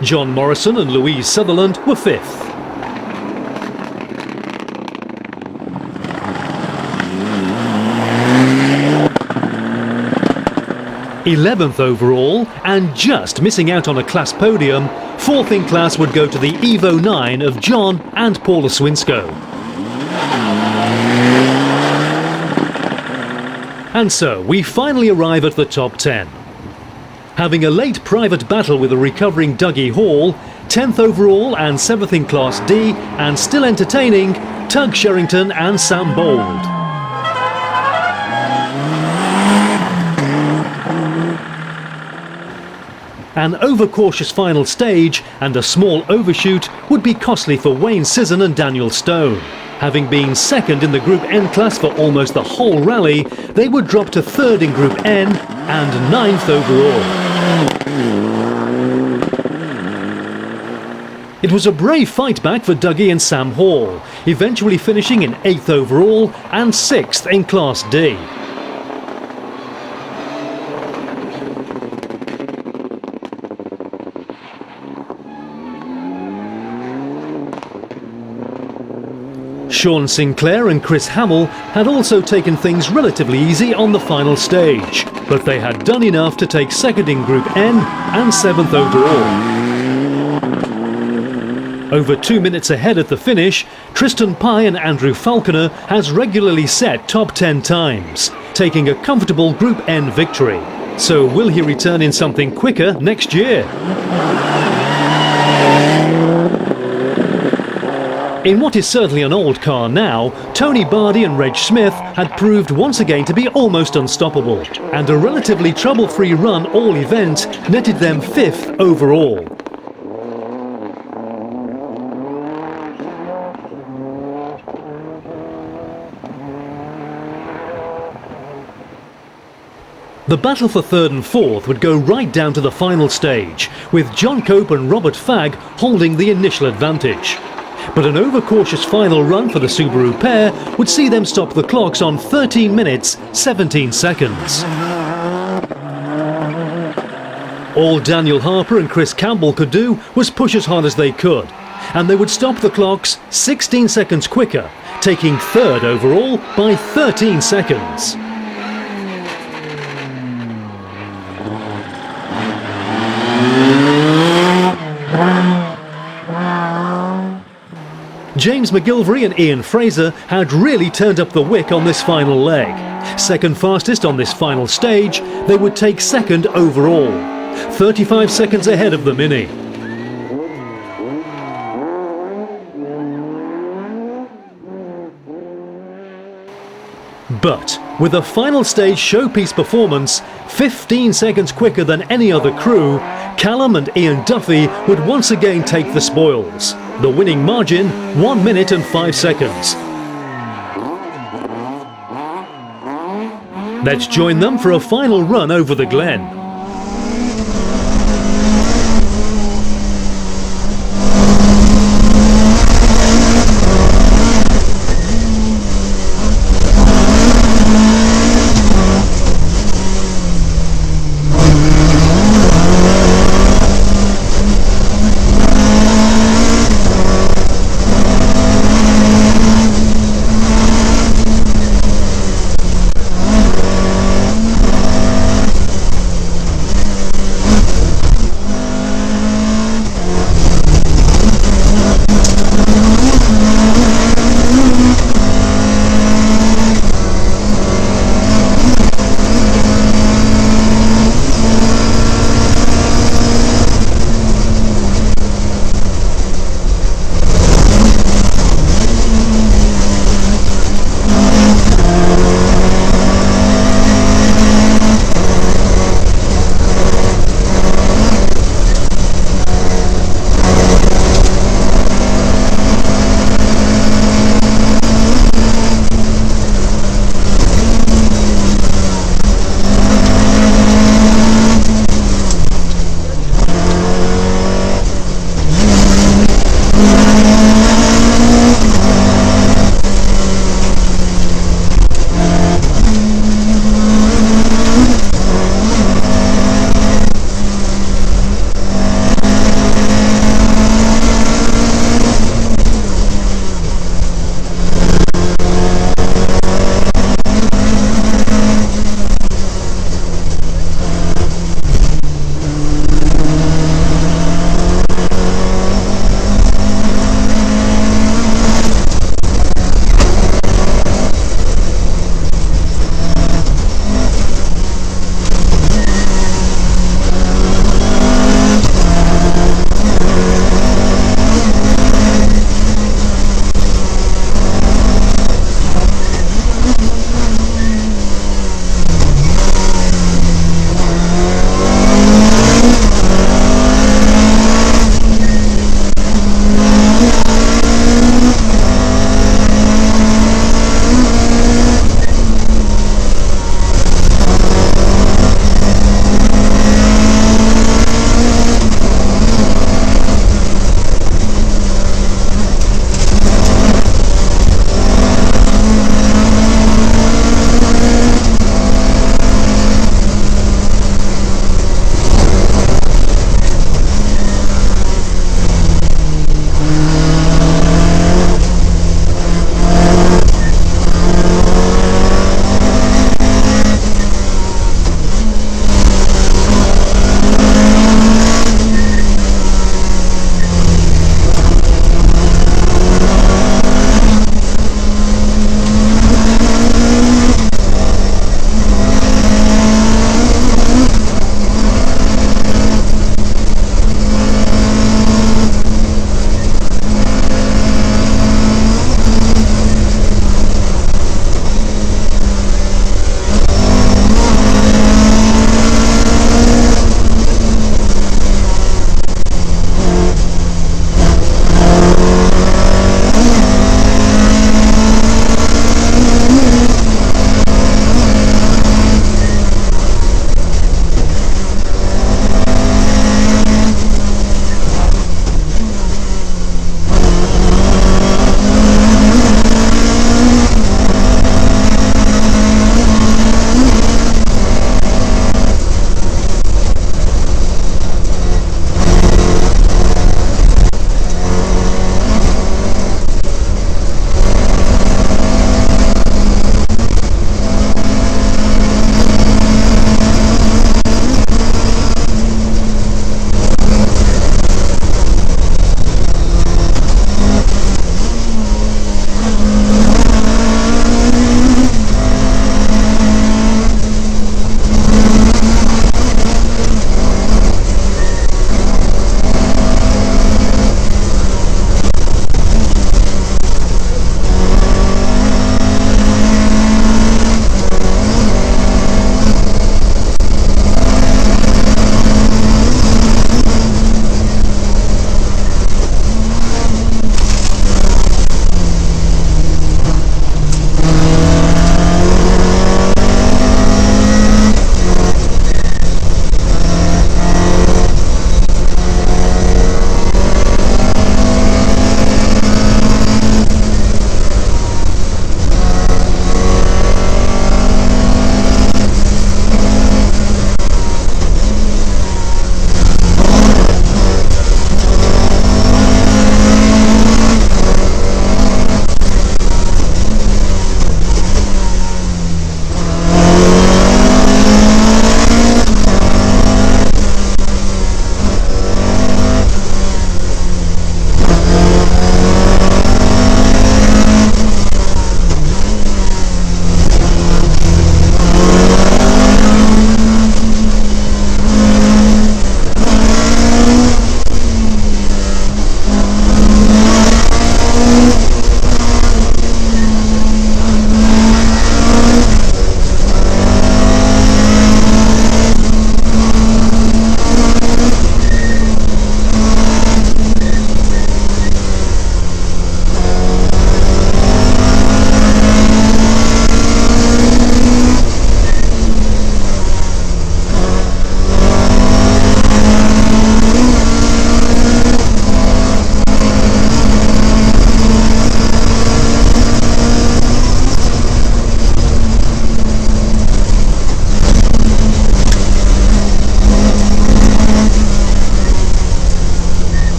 John Morrison and Louise Sutherland were 5th. 11th overall, and just missing out on a class podium, 4th in class would go to the Evo 9 of John and Paula Swinsko. And so we finally arrive at the top 10. Having a late private battle with a recovering Dougie Hall, 10th overall and 7th in Class D, and still entertaining, Tug Sherrington and Sam Bold. An overcautious final stage and a small overshoot would be costly for Wayne Sisson and Daniel Stone. Having been 2nd in the Group N class for almost the whole rally, they would drop to 3rd in Group N and 9th overall. It was a brave fight back for Dougie and Sam Hall, eventually finishing in 8th overall and 6th in Class D. Sean Sinclair and Chris Hamill had also taken things relatively easy on the final stage, but they had done enough to take 2nd in Group N and 7th overall. Over 2 minutes ahead at the finish, Tristan Pye and Andrew Falconer has regularly set top 10 times, taking a comfortable Group N victory. So will he return in something quicker next year? In what is certainly an old car now, Tony Bardi and Reg Smith had proved once again to be almost unstoppable, and a relatively trouble-free run all event netted them 5th overall. The battle for 3rd and 4th would go right down to the final stage, with John Cope and Robert Fagg holding the initial advantage. But an overcautious final run for the Subaru pair would see them stop the clocks on 13 minutes, 17 seconds. All Daniel Harper and Chris Campbell could do was push as hard as they could, and they would stop the clocks 16 seconds quicker, taking 3rd overall by 13 seconds. James McGilvery and Ian Fraser had really turned up the wick on this final leg. 2nd fastest on this final stage, they would take 2nd overall, 35 seconds ahead of the Mini. But with a final stage showpiece performance, 15 seconds quicker than any other crew, Callum and Ian Duffy would once again take the spoils. The winning margin, 1 minute and 5 seconds. Let's join them for a final run over the Glen.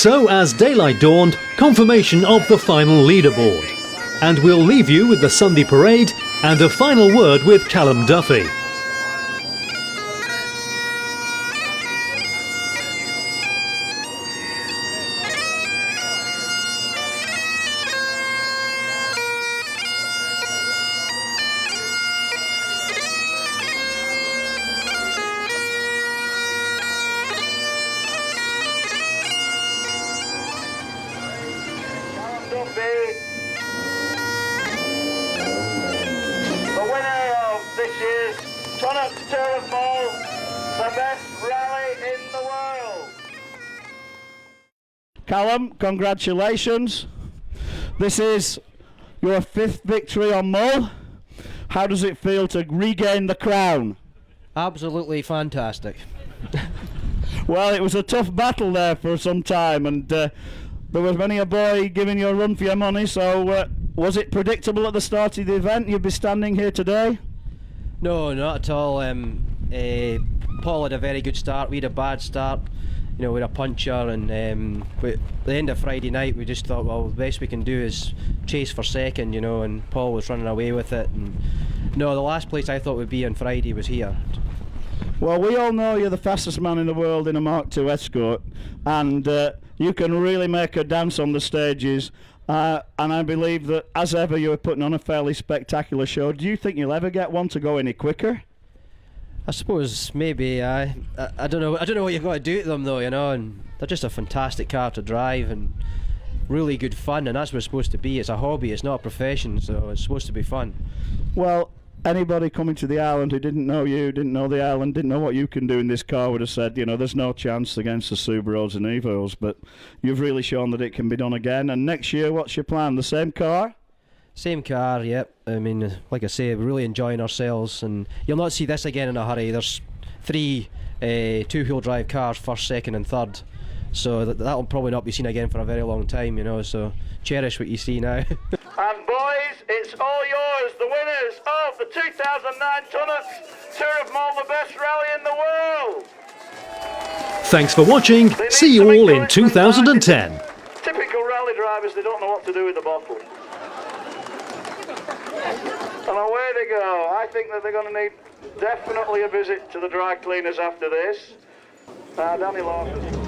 So as daylight dawned, confirmation of the final leaderboard. And we'll leave you with the Sunday parade and a final word with Callum Duffy. The winner of this year's Tour of Mull, the best rally in the world. Callum, congratulations. This is your 5th victory on Mull. How does it feel to regain the crown? Absolutely fantastic. Well, it was a tough battle there for some time, and there was many a boy giving you a run for your money, so was it predictable at the start of the event you'd be standing here today? No, not at all. Paul had a very good start, we had a bad start, you know, with a puncher, and at the end of Friday night we just thought, well, the best we can do is chase for second, you know, and Paul was running away with it. And no, the last place I thought would be on Friday was here. Well, we all know you're the fastest man in the world in a Mark II Escort, and you can really make a dance on the stages, and I believe that, as ever, you're putting on a fairly spectacular show. Do you think you'll ever get one to go any quicker? I suppose maybe. I don't know. I don't know what you've got to do to them though, you know. And they're just a fantastic car to drive and really good fun. And that's what it's supposed to be. It's a hobby. It's not a profession. So it's supposed to be fun. Well, anybody coming to the island who didn't know you, didn't know the island, didn't know what you can do in this car would have said, you know, there's no chance against the Subarus and Evos. But you've really shown that it can be done again. And next year, what's your plan? The same car? Same car, yep. I mean, like I say, we're really enjoying ourselves, and you'll not see this again in a hurry. There's 3 two-wheel drive cars, first, second and third, so that'll probably not be seen again for a very long time, you know, so cherish what you see now. And boys, it's all yours, the winners of the 2009 Tour of Mull, the best rally in the world. Thanks for watching. See you all in 2010. Typical rally drivers, they don't know what to do with the bottle. And away they go. I think that they're going to need definitely a visit to the dry cleaners after this. Danny Lawson.